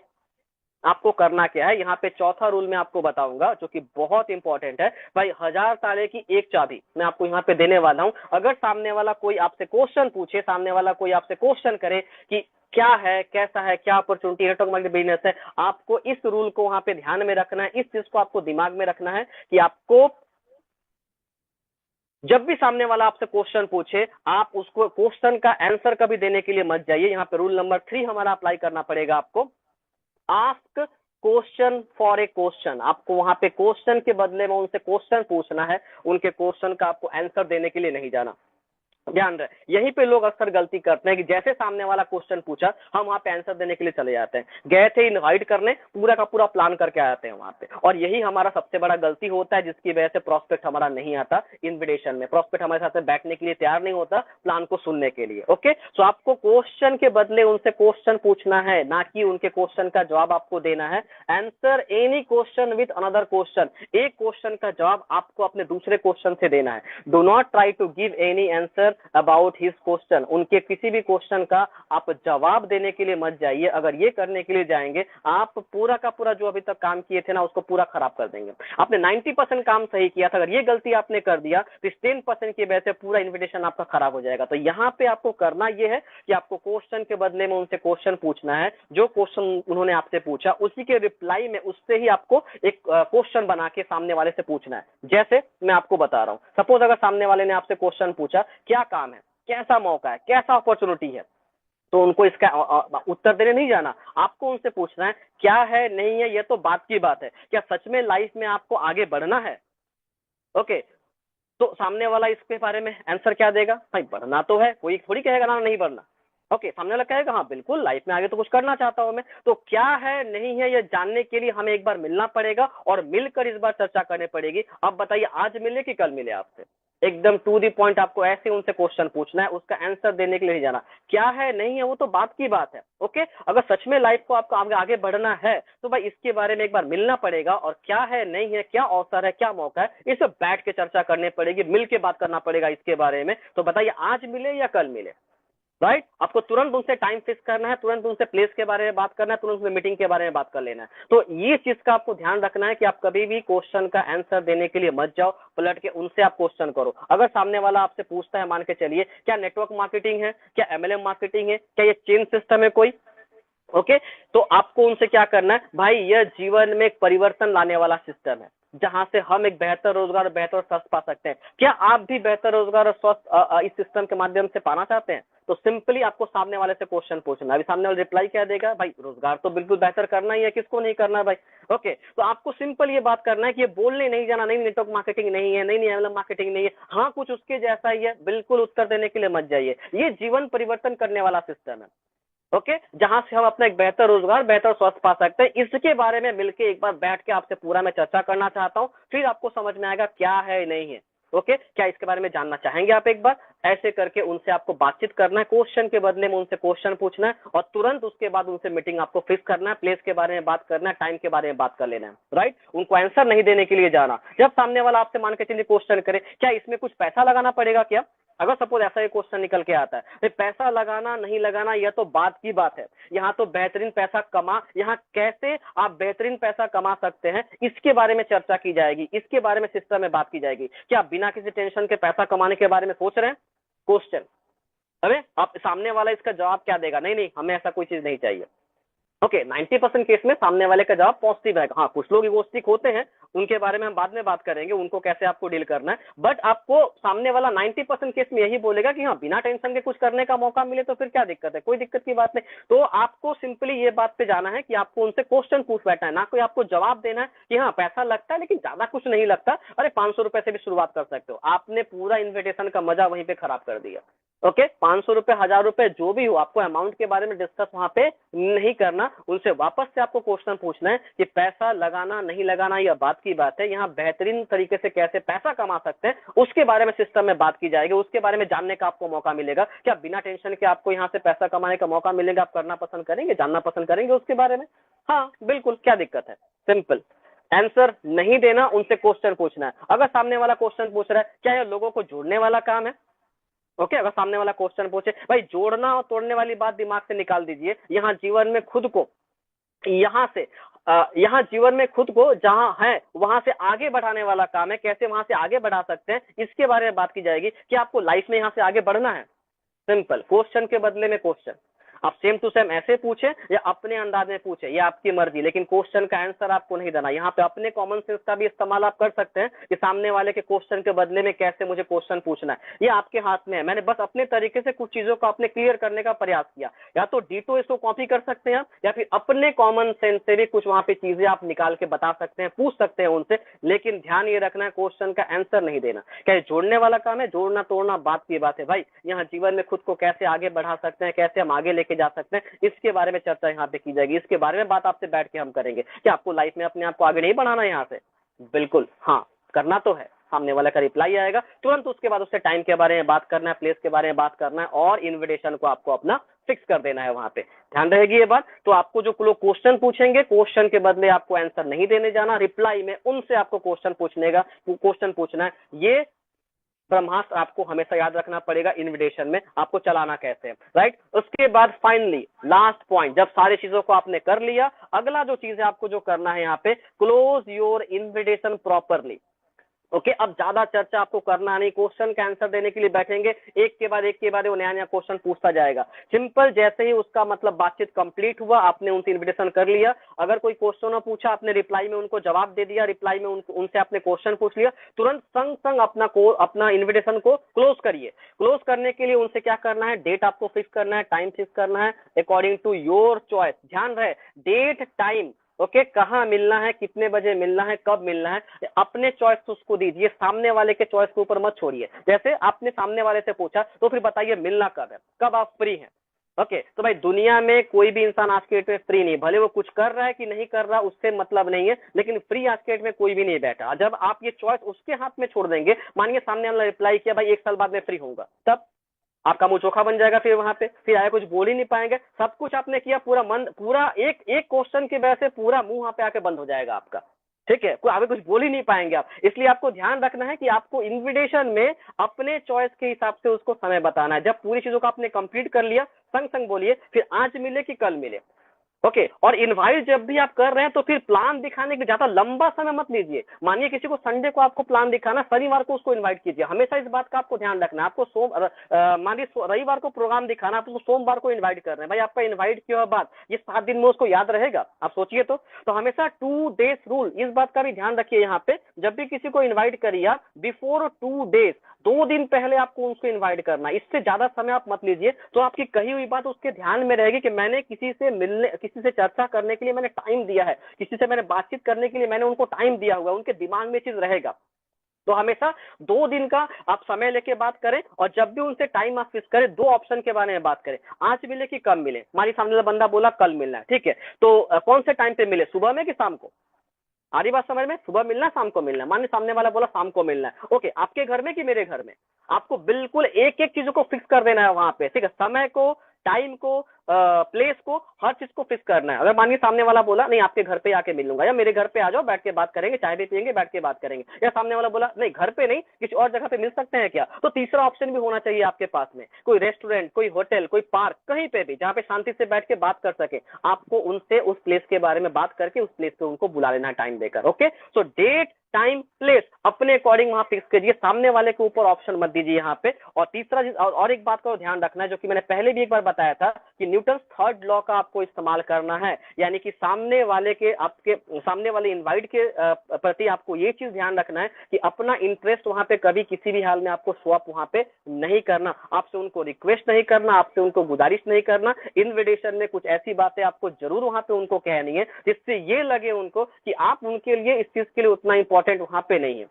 आपको करना क्या है, यहाँ पे चौथा रूल मैं आपको बताऊंगा जो कि बहुत इंपॉर्टेंट है। भाई 1000 ताले की एक चाबी मैं आपको यहाँ पे देने वाला हूं। अगर सामने वाला कोई आपसे क्वेश्चन पूछे, सामने वाला कोई आपसे क्वेश्चन करे कि क्या है, कैसा है, क्या अपॉर्चुनिटी है, नेटवर्क मार्केटिंग बिजनेस है, आपको इस रूल को वहां पे ध्यान में रखना है। इस चीज को आपको दिमाग में रखना है कि आपको जब भी सामने वाला आपसे क्वेश्चन पूछे, आप उसको क्वेश्चन का आंसर कभी देने के लिए मत जाइए। यहाँ पे रूल नंबर 3 हमारा अप्लाई करना पड़ेगा आपको। Ask question for a question. आपको वहां पे क्वेश्चन के बदले में उनसे क्वेश्चन पूछना है, उनके क्वेश्चन का आपको आंसर देने के लिए नहीं जाना। ध्यान रहे, यहीं पे लोग अक्सर गलती करते हैं कि जैसे सामने वाला क्वेश्चन पूछा, हम वहां पे आंसर देने के लिए चले जाते हैं। गए थे इनवाइट करने, पूरा का पूरा प्लान करके आते हैं वहां पे, और यही हमारा सबसे बड़ा गलती होता है, जिसकी वजह से प्रॉस्पेक्ट हमारा नहीं आता इनविटेशन में। प्रॉस्पेक्ट हमारे साथ बैठने के लिए तैयार नहीं होता प्लान को सुनने के लिए। ओके, सो आपको क्वेश्चन के बदले उनसे क्वेश्चन पूछना है, ना कि उनके क्वेश्चन का जवाब आपको देना है। Answer any question with another question. एक क्वेश्चन का जवाब आपको अपने दूसरे क्वेश्चन से देना है। Do not try to give any answer about his question. उनके किसी भी क्वेश्चन का आप जवाब देने के लिए मत जाइए। अगर ये करने के लिए जाएंगे, आप पूरा का पूरा जो अभी तक काम किए थे ना, उसको पूरा खराब कर देंगे। आपने 90% काम सही किया था, अगर ये गलती आपने कर दिया तो इस 10% की वजह से पूरा इन्विटेशन आपका खराब हो जाएगा। तो यहाँ पे आपको करना ये है कि आपको क्वेश्चन के बदले में उनसे क्वेश्चन पूछना है। जो क्वेश्चन उन्होंने आपसे पूछा, उसी के रिप्लाई में उससे ही आपको एक क्वेश्चन बना के सामने वाले से पूछना है। जैसे मैं आपको बता रहा हूं, सपोज अगर सामने वाले ने आपसे क्वेश्चन पूछा, क्या काम है, कैसा मौका है, कैसा अपॉर्चुनिटी है, तो उनको इसका उत्तर देने नहीं जाना। आपको उनसे पूछना है क्या है, नहीं है, ये तो बात की बात है, क्या सच में लाइफ में आपको आगे बढ़ना है। ओके, तो सामने वाला इसके बारे में आंसर क्या देगा, भाई बढ़ना तो है, कोई थोड़ी कहेगा ना नहीं बढ़ना। ओके, सामने वाला कहेगा हाँ बिल्कुल लाइफ में आगे तो कुछ करना चाहता हूं मैं। तो क्या है, नहीं है, ये जानने के लिए हमें एक बार मिलना पड़ेगा और मिलकर इस बार चर्चा करनी पड़ेगी। अब बताइए आज मिले कि कल मिले आपसे, एकदम टू दी पॉइंट आपको ऐसे उनसे क्वेश्चन पूछना है, उसका आंसर देने के लिए नहीं जाना। क्या है, नहीं है, वो तो बात की बात है। ओके, अगर सच में लाइफ को आपको आगे बढ़ना है तो भाई इसके बारे में एक बार मिलना पड़ेगा, और क्या है, नहीं है, क्या अवसर है, क्या मौका है, इसे बैठ के चर्चा करनी पड़ेगी, मिल के बात करना पड़ेगा इसके बारे में। तो बताइए आज मिले या कल मिले, राइट। आपको तुरंत उनसे टाइम फिक्स करना है, तुरंत उनसे प्लेस के बारे में बात करना है, तुरंत उनसे मीटिंग के बारे में बात कर लेना है। तो ये चीज का आपको ध्यान रखना है कि आप कभी भी क्वेश्चन का आंसर देने के लिए मत जाओ, पलट के उनसे आप क्वेश्चन करो। अगर सामने वाला आपसे पूछता है, मान के चलिए क्या नेटवर्क मार्केटिंग है, क्या MLM मार्केटिंग है, क्या ये चेन सिस्टम है कोई, ओके, तो आपको उनसे क्या करना है, भाई यह जीवन में एक परिवर्तन लाने वाला सिस्टम है, जहां से हम एक बेहतर रोजगार और बेहतर स्वस्थ पा सकते हैं। क्या आप भी बेहतर रोजगार और स्वस्थ इस सिस्टम के माध्यम से पाना चाहते हैं? तो सिंपली आपको सामने वाले से क्वेश्चन पूछना। अभी सामने वाला रिप्लाई क्या देगा, भाई रोजगार तो बिल्कुल बेहतर करना ही है, किसको नहीं करना है भाई। ओके, तो आपको सिंपल ये बात करना है कि ये बोलने नहीं जाना, नहीं नेटवर्क मार्केटिंग नहीं है, नहीं एमएलएम मार्केटिंग नहीं है, हाँ कुछ उसके जैसा ही है, बिल्कुल उत्तर देने के लिए मत जाइए। ये जीवन परिवर्तन करने वाला सिस्टम है। ओके, जहां से हम अपना एक बेहतर रोजगार, बेहतर स्वास्थ्य पा सकते हैं, इसके बारे में मिलके एक बार बैठ के आपसे पूरा मैं चर्चा करना चाहता हूं, फिर आपको समझ में आएगा क्या है नहीं है। ओके, क्या इसके बारे में जानना चाहेंगे आप एक बार? ऐसे करके उनसे आपको बातचीत करना है, क्वेश्चन के बदले में उनसे क्वेश्चन पूछना है और तुरंत उसके बाद उनसे मीटिंग आपको फिक्स करना है, प्लेस के बारे में बात करना है, टाइम के बारे में बात कर लेना है, राइट। उनको आंसर नहीं देने के लिए जाना। जब सामने वाला आपसे मान के चलिए क्वेश्चन करे, क्या इसमें कुछ पैसा लगाना पड़ेगा क्या? अगर सपोज ऐसा ही क्वेश्चन निकल के आता है, तो पैसा लगाना नहीं लगाना यह तो बात की बात है। यहाँ तो बेहतरीन पैसा कमा, यहाँ कैसे आप बेहतरीन पैसा कमा सकते हैं इसके बारे में चर्चा की जाएगी, इसके बारे में सिस्टम में बात की जाएगी। क्या आप बिना किसी टेंशन के पैसा कमाने के बारे में सोच रहे हैं? क्वेश्चन, अरे आप सामने वाला इसका जवाब क्या देगा, नहीं नहीं हमें ऐसा कोई चीज नहीं चाहिए। ओके, 90% केस में सामने वाले का जवाब पॉजिटिव है। हाँ, कुछ लोग इगोइस्टिक होते हैं, उनके बारे में हम बाद में बात करेंगे, उनको कैसे आपको डील करना है। बट आपको सामने वाला 90% केस में यही बोलेगा कि हाँ बिना टेंशन के कुछ करने का मौका मिले तो फिर क्या दिक्कत है, कोई दिक्कत की बात नहीं। तो आपको सिंपली ये बात पे जाना है कि आपको उनसे क्वेश्चन पूछ बैठना है, ना कोई आपको जवाब देना है कि हाँ पैसा लगता है लेकिन ज्यादा कुछ नहीं लगता, अरे 500 रुपए से भी शुरुआत कर सकते हो। आपने पूरा इन्विटेशन का मजा वहीं पे खराब कर दिया। ओके, 500 रुपए, 1000 रुपए जो भी हो, आपको अमाउंट के बारे में डिस्कस वहां पे नहीं करना। उनसे वापस से आपको क्वेश्चन पूछना है कि पैसा लगाना नहीं लगाना यह बात की बात है, यहाँ बेहतरीन तरीके से कैसे पैसा कमा सकते हैं उसके बारे में सिस्टम में बात की जाएगी, उसके बारे में जानने का आपको मौका मिलेगा। क्या बिना टेंशन के आपको यहाँ से पैसा कमाने का मौका मिलेगा? आप करना पसंद करेंगे, जानना पसंद करेंगे उसके बारे में? हाँ बिल्कुल, क्या दिक्कत है? सिंपल आंसर नहीं देना, उनसे क्वेश्चन पूछना है। अगर सामने वाला क्वेश्चन पूछ रहा है क्या यह लोगों को जोड़ने वाला काम है? ओके, अगर सामने वाला क्वेश्चन पूछे, भाई जोड़ना और तोड़ने वाली बात दिमाग से निकाल दीजिए। यहाँ जीवन में खुद को यहाँ जीवन में खुद को जहां है वहां से आगे बढ़ाने वाला काम है, कैसे वहां से आगे बढ़ा सकते हैं इसके बारे में बात की जाएगी। कि आपको लाइफ में यहाँ से आगे बढ़ना है, सिंपल क्वेश्चन के बदले में क्वेश्चन। आप सेम टू सेम ऐसे पूछे या अपने अंदाज में पूछे, ये आपकी मर्जी, लेकिन क्वेश्चन का आंसर आपको नहीं देना। यहाँ पे अपने कॉमन सेंस का भी इस्तेमाल आप कर सकते हैं कि सामने वाले के क्वेश्चन के बदले में कैसे मुझे क्वेश्चन पूछना है, ये आपके हाथ में है। मैंने बस अपने तरीके से कुछ चीजों को आपने क्लियर करने का प्रयास किया। या तो डीटो इसको कॉपी कर सकते हैं या फिर अपने कॉमन सेंस से भी कुछ वहां पे चीजें आप निकाल के बता सकते हैं, पूछ सकते हैं उनसे, लेकिन ध्यान ये रखना है क्वेश्चन का आंसर नहीं देना। क्या ये जोड़ने वाला काम है? जोड़ना तोड़ना बात की बात है भाई। यहाँ जीवन में खुद को कैसे आगे बढ़ा सकते हैं, कैसे हम आगे लेके जा सकते हैं, इसके बारे में चर्चा यहाँ पे की जाएगी। इसके बारे में बात आपसे बैठ के हम करेंगे। कि आपको लाइफ में अपने आप को आगे नहीं बढ़ाना है यहाँ से? बिल्कुल हाँ, करना तो है। सामने वाला का रिप्लाई आएगा तुरंत, उसके बाद उससे टाइम के बारे में बात करना है, प्लेस के बारे में बात करना है और इन्विटेशन को आपको अपना फिक्स कर देना है। वहां पे ध्यान रहेगी ये बात। तो आपको जो लोग क्वेश्चन पूछेंगे, क्वेश्चन के बदले आपको आंसर नहीं देने जाना, रिप्लाई में उनसे आपको क्वेश्चन पूछना है। ये ब्रह्मास्त्र आपको हमेशा याद रखना पड़ेगा इनविटेशन में, आपको चलाना कैसे है, राइट। उसके बाद फाइनली लास्ट पॉइंट, जब सारी चीजों को आपने कर लिया, अगला जो चीज है आपको जो करना है यहाँ पे, close your invitation properly. Okay, अब ज्यादा चर्चा आपको करना नहीं, क्वेश्चन का आंसर देने के लिए बैठेंगे, एक के बाद वो नया नया क्वेश्चन पूछता जाएगा। सिंपल, जैसे ही उसका मतलब बातचीत कंप्लीट हुआ, आपने उनसे इन्विटेशन कर लिया, अगर कोई क्वेश्चन पूछा आपने रिप्लाई में उनको जवाब दे दिया, रिप्लाई में उनसे आपने क्वेश्चन पूछ लिया, तुरंत संग अपना इन्विटेशन को क्लोज करिए। क्लोज करने के लिए उनसे क्या करना है, डेट आपको फिक्स करना है, टाइम फिक्स करना है अकॉर्डिंग टू योर चॉइस। ध्यान रहे, डेट टाइम, ओके, कहाँ मिलना है, कितने बजे मिलना है, कब मिलना है, अपने चॉइस उसको दीजिए, सामने वाले के चॉइस के ऊपर मत छोड़िए। जैसे आपने सामने वाले से पूछा तो फिर बताइए मिलना कब है, कब आप फ्री हैं। ओके, तो भाई दुनिया में कोई भी इंसान आज के डेट में फ्री नहीं, भले वो कुछ कर रहा है कि नहीं कर रहा उससे मतलब नहीं है, लेकिन फ्री आज के डेट में कोई भी नहीं बैठा। जब आप ये चॉइस उसके हाथ में छोड़ देंगे, मानिए सामने वाला रिप्लाई किया भाई 1 साल बाद में फ्री होऊंगा, तब आपका मुंह चोखा बन जाएगा। फिर वहां पे फिर आया कुछ बोल ही नहीं पाएंगे, सब कुछ आपने किया, पूरा एक क्वेश्चन की वजह से पूरा मुंह वहां पे आके बंद हो जाएगा आपका, ठीक है, कोई आगे कुछ बोल ही नहीं पाएंगे आप। इसलिए आपको ध्यान रखना है कि आपको इन्विटेशन में अपने चॉइस के हिसाब से उसको समय बताना है। जब पूरी चीजों को आपने कंप्लीट कर लिया, संग संग बोलिए फिर आज मिले कि कल मिले। ओके, और इनवाइट जब भी आप कर रहे हैं तो फिर प्लान दिखाने के ज्यादा लंबा समय मत लीजिए। मानिए किसी को संडे को आपको प्लान दिखाना, शनिवार को उसको इनवाइट कीजिए। हमेशा इस बात का आपको ध्यान रखना है। आपको मानिए रविवार को प्रोग्राम दिखाना, आप उसको सोमवार को इनवाइट कर रहे हैं, भाई आपका इनवाइट किया बात ये 7 दिन में उसको याद रहेगा? आप सोचिए तो हमेशा 2 days रूल, इस बात का भी ध्यान रखिए। यहाँ पे जब भी किसी को इन्वाइट करिए, बिफोर 2 days 2 दिन पहले आपको उनको इनवाइट करना है, इससे ज्यादा समय आप मत लीजिए, तो आपकी कही हुई बात उसके ध्यान में रहेगी कि मैंने किसी से मिलने, किसी से चर्चा करने के लिए मैंने टाइम दिया है, किसी से मैंने बातचीत करने के लिए मैंने उनको टाइम दिया हुआ है, उनके दिमाग में चीज रहेगा। तो हमेशा 2 दिन का आप समय लेके बात करें, और जब भी उनसे टाइम आप फिक्स करें, 2 ऑप्शन के बारे में बात करें, आज मिले कि कल मिले। हमारी सामने वाला बंदा बोला कल मिलना है, ठीक है, तो कौन से टाइम पे मिले, सुबह में कि शाम को? आ रही बात समझ में? सुबह मिलना है, शाम को मिलना है? मानिए सामने वाला बोला शाम को मिलना है, ओके, आपके घर में कि मेरे घर में? आपको बिल्कुल एक एक चीजों को फिक्स कर देना है वहां पे, ठीक है, समय को, टाइम को, प्लेस को, हर चीज को फिक्स करना है। अगर मानिए सामने वाला बोला नहीं आपके घर पे आके मिल लूंगा, या मेरे घर पे आ जाओ, बैठ के बात करेंगे, चाय भी पियेंगे, बैठ के बात करेंगे, या सामने वाला बोला नहीं घर पे नहीं किसी और जगह पे मिल सकते हैं क्या, तो तीसरा ऑप्शन भी होना चाहिए आपके पास में, कोई रेस्टोरेंट, कोई होटल, कोई पार्क, कहीं पे भी जहाँ पे शांति से बैठ के बात कर सके। आपको उनसे उस प्लेस के बारे में बात करके उस प्लेस पे उनको बुला लेना है टाइम देकर। ओके, सो डेट, टाइम, प्लेस अपने अकॉर्डिंग वहां फिक्स कीजिए, सामने वाले के ऊपर ऑप्शन मत दीजिए यहाँ पे। और तीसरा और एक बात का ध्यान रखना है, जो कि मैंने पहले भी एक बार बताया था, कि न्यूटन थर्ड लॉ का आपको इस्तेमाल करना है, यानी कि सामने वाले के, आपके सामने वाले इनवाइट के प्रति आपको ये चीज ध्यान रखना है कि अपना इंटरेस्ट वहां पे कभी किसी भी हाल में आपको शो अप वहां पे नहीं करना, आपसे उनको रिक्वेस्ट नहीं करना, आपसे उनको गुजारिश नहीं करना। इन्विटेशन में कुछ ऐसी बातें आपको जरूर वहां पे उनको कहनी है जिससे ये लगे उनको कि आप उनके लिए इस चीज के लिए उतना इंपॉर्टेंट वहां पे नहीं है।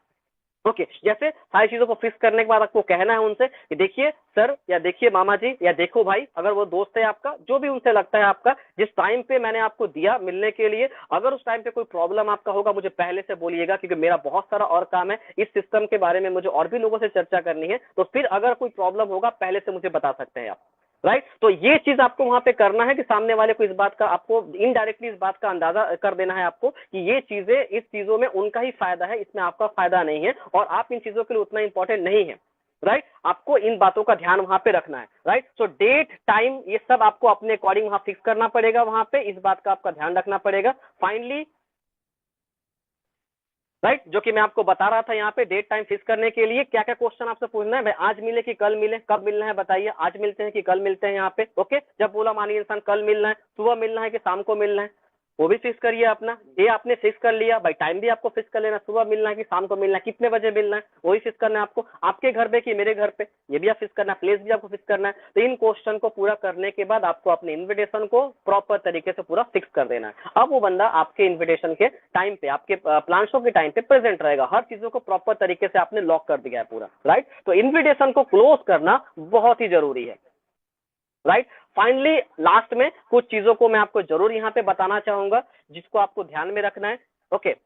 ओके, जैसे सारी चीजों को फिक्स करने के बाद आपको कहना है उनसे कि देखिए सर, या देखिए मामा जी, या देखो भाई, अगर वो दोस्त है आपका, जो भी उनसे लगता है आपका, जिस टाइम पे मैंने आपको दिया मिलने के लिए, अगर उस टाइम पे कोई प्रॉब्लम आपका होगा मुझे पहले से बोलिएगा, क्योंकि मेरा बहुत सारा और काम है, इस सिस्टम के बारे में मुझे और भी लोगों से चर्चा करनी है, तो फिर अगर कोई प्रॉब्लम होगा पहले से मुझे बता सकते हैं आप। राइट, तो ये चीज आपको वहां पे करना है कि सामने वाले को इस बात का, आपको इनडायरेक्टली इस बात का अंदाजा कर देना है आपको कि ये चीजें, इस चीजों में उनका ही फायदा है, इसमें आपका फायदा नहीं है, और आप इन चीजों के लिए उतना इंपॉर्टेंट नहीं है। राइट, आपको इन बातों का ध्यान वहां पे रखना है। राइट, सो डेट, टाइम, ये सब आपको अपने अकॉर्डिंग वहां फिक्स करना पड़ेगा, वहां पे इस बात का आपका ध्यान रखना पड़ेगा। फाइनली राइट, जो कि मैं आपको बता रहा था, यहाँ पे डेट टाइम फिक्स करने के लिए क्या क्या क्वेश्चन आपसे पूछना है, भाई आज मिले कि कल मिले, कब मिलना है बताइए, आज मिलते हैं कि कल मिलते हैं यहाँ पे। ओके, जब बोला मानिए इंसान कल मिलना है, सुबह मिलना है कि शाम को मिलना है, वो भी फिक्स करिए अपना। ये आपने फिक्स कर लिया, भाई टाइम भी आपको फिक्स कर लेना, सुबह मिलना है कि शाम को मिलना है, कितने बजे मिलना है वो भी फिक्स करना है आपको, आपके घर पे कि मेरे घर पे, ये भी आप फिक्स करना है, प्लेस भी आपको फिक्स करना है। तो इन क्वेश्चन को पूरा करने के बाद आपको अपने इन्विटेशन को प्रॉपर तरीके से पूरा फिक्स कर देना है। अब वो बंदा आपके इन्विटेशन के टाइम पे, आपके प्लान शो के टाइम पे प्रेजेंट रहेगा, हर चीजों को प्रॉपर तरीके से आपने लॉक कर दिया है पूरा। राइट, तो इन्विटेशन को क्लोज करना बहुत ही जरूरी है। राइट, फाइनली लास्ट में कुछ चीजों को मैं आपको जरूर यहाँ पे बताना चाहूंगा जिसको आपको ध्यान में रखना है। ओके,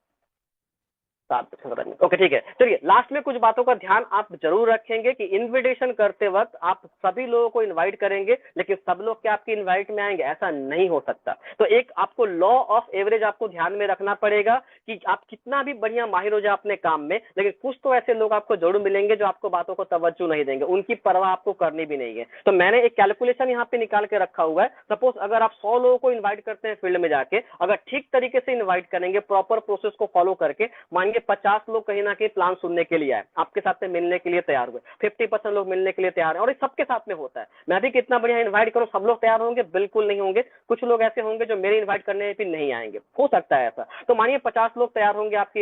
ओके ठीक है, चलिए लास्ट में कुछ बातों का ध्यान आप जरूर रखेंगे कि इनविटेशन करते वक्त आप सभी लोगों को इनवाइट करेंगे, लेकिन सब लोग क्या आपकी इनवाइट में आएंगे, ऐसा नहीं हो सकता। तो एक आपको लॉ ऑफ एवरेज आपको ध्यान में रखना पड़ेगा कि आप कितना भी बढ़िया माहिर हो जाए अपने काम में, लेकिन कुछ तो ऐसे लोग आपको जरूर मिलेंगे जो आपको बातों को तवज्जो नहीं देंगे, उनकी परवाह आपको करनी भी नहीं है। तो मैंने एक कैलकुलेशन यहाँ पे निकाल के रखा हुआ है, सपोज अगर आप 100 लोगों को इन्वाइट करते हैं फील्ड में जाके, अगर ठीक तरीके से इन्वाइट करेंगे, प्रॉपर प्रोसेस को फॉलो करके, मानिए 50 लोग कहीं ना कहीं प्लान सुनने के लिए आए, आपके साथ में मिलने के लिए तैयार हुए, 50% लोग मिलने के लिए तैयार है, और ये सबके साथ में होता है। मैं भी कितना बढ़िया इन्वाइट करूं, सब लोग तैयार होंगे? बिल्कुल नहीं होंगे। कुछ लोग ऐसे होंगे जो मेरे इन्वाइट करने पे नहीं आएंगे, हो सकता है ऐसा। तो मानिए 50 लोग तैयार होंगे आपकी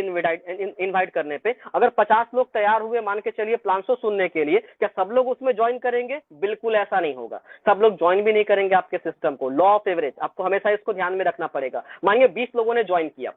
इन्वाइट करने पे, अगर 50 लोग तैयार हुए मान के चलिए प्लान शो सुनने के लिए, क्या सब लोग उसमें ज्वाइन करेंगे? बिल्कुल ऐसा नहीं होगा, सब लोग ज्वाइन भी नहीं करेंगे आपके सिस्टम को। लॉ ऑफ एवरेज आपको हमेशा इसको ध्यान में रखना पड़ेगा। मानिए 20 लोगों ने ज्वाइन किया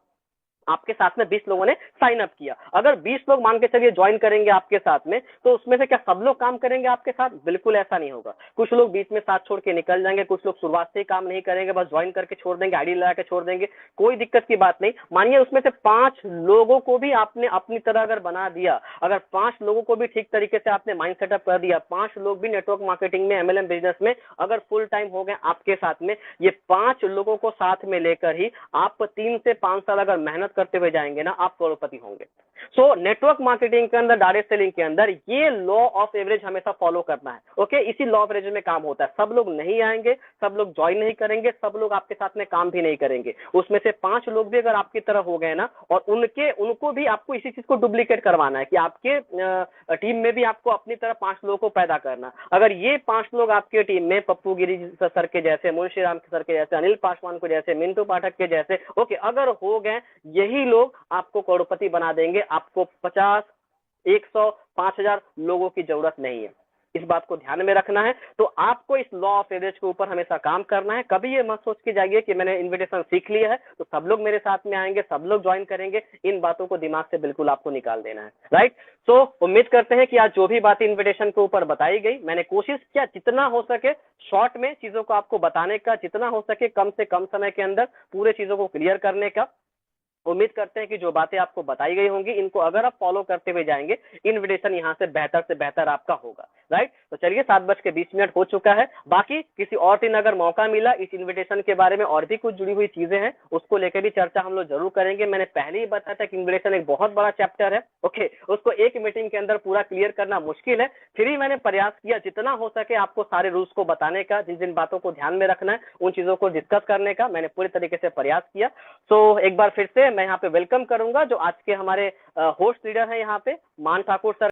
आपके साथ में, 20 लोगों ने साइन अप किया, अगर 20 लोग मान के चलिए ज्वाइन करेंगे आपके साथ में, तो उसमें से क्या सब लोग काम करेंगे आपके साथ? बिल्कुल ऐसा नहीं होगा। कुछ लोग बीच में साथ छोड़ के निकल जाएंगे, कुछ लोग शुरुआत से ही काम नहीं करेंगे, बस ज्वाइन करके छोड़ देंगे, आईडी लगा के छोड़ देंगे, कोई दिक्कत की बात नहीं। मानिए उसमें से 5 लोगों को भी आपने अपनी तरह अगर बना दिया, अगर 5 लोगों को भी ठीक तरीके से आपने माइंड सेटअप कर दिया, 5 लोग भी नेटवर्क मार्केटिंग में, एमएलएम बिजनेस में अगर फुल टाइम हो गए आपके साथ में, ये 5 लोगों को साथ में लेकर ही आप 3 से 5 साल अगर मेहनत करते हुए जाएंगे ना, आप करोड़पति होंगे। सो नेटवर्क मार्केटिंग के अंदर, डायरेक्ट सेलिंग के अंदर ये लॉ ऑफ एवरेज हमेशा फॉलो करना है। ओके, इसी लॉ ऑफ एवरेज में काम होता है। सब लोग नहीं आएंगे, सब लोग ज्वाइन नहीं करेंगे, सब लोग आपके साथ में काम भी नहीं करेंगे। उसमें से 5 लोग भी अगर आपकी तरह हो गए ना, और उनको भी आपको इसी चीज को डुप्लीकेट करवाना है कि आपके टीम में भी आपको अपनी तरह 5 लोगों को पैदा करना। अगर ये 5 लोग आपके टीम में पप्पू गिरी सर के जैसे, मुंशी राम सर के जैसे, अनिल पासवान को जैसे, मिंटू पाठक के जैसे, ओके, अगर हो गए, यही लोग आपको करोड़पति बना देंगे। आपको 50, 100 5000 लोगों की जरूरत नहीं है। इस बात को ध्यान में रखना है। तो आपको इस लॉ ऑफ एवरेज के ऊपर हमेशा काम करना है। कभी ये मत सोच के जाइए कि मैंने इन्विटेशन सीख लिया है तो सब लोग मेरे साथ में आएंगे, सब लोग ज्वाइन करेंगे। इन बातों को दिमाग से बिल्कुल आपको निकाल देना है, राइट। सो उम्मीद करते हैं कि आज जो भी बातें इन्विटेशन के ऊपर बताई गई, मैंने कोशिश किया जितना हो सके शॉर्ट में चीजों को आपको बताने का, जितना हो सके कम से कम समय के अंदर पूरे चीजों को क्लियर करने का। उम्मीद करते हैं कि जो बातें आपको बताई गई होंगी इनको अगर आप फॉलो करते हुए जाएंगे, इन्विटेशन यहाँ से बेहतर आपका होगा, राइट। तो चलिए 7:20 हो चुका है। बाकी किसी और दिन अगर मौका मिला इस इन्विटेशन के बारे में और भी कुछ जुड़ी हुई चीजें हैं उसको लेकर भी चर्चा हम लोग जरूर करेंगे। मैंने पहले ही बताया था कि इन्विटेशन एक बहुत बड़ा चैप्टर है, ओके, उसको एक मीटिंग के अंदर पूरा क्लियर करना मुश्किल है। फिर भी मैंने प्रयास किया जितना हो सके आपको सारे रूल्स को बताने का, जिन जिन बातों को ध्यान में रखना है उन चीजों को डिस्कस करने का मैंने पूरी तरीके से प्रयास किया। सो एक बार फिर से मैं यहाँ पे वेलकम करूंगा जो आज के हमारे होस्ट लीडर हैं यहाँ पे मान ठाकुर सर।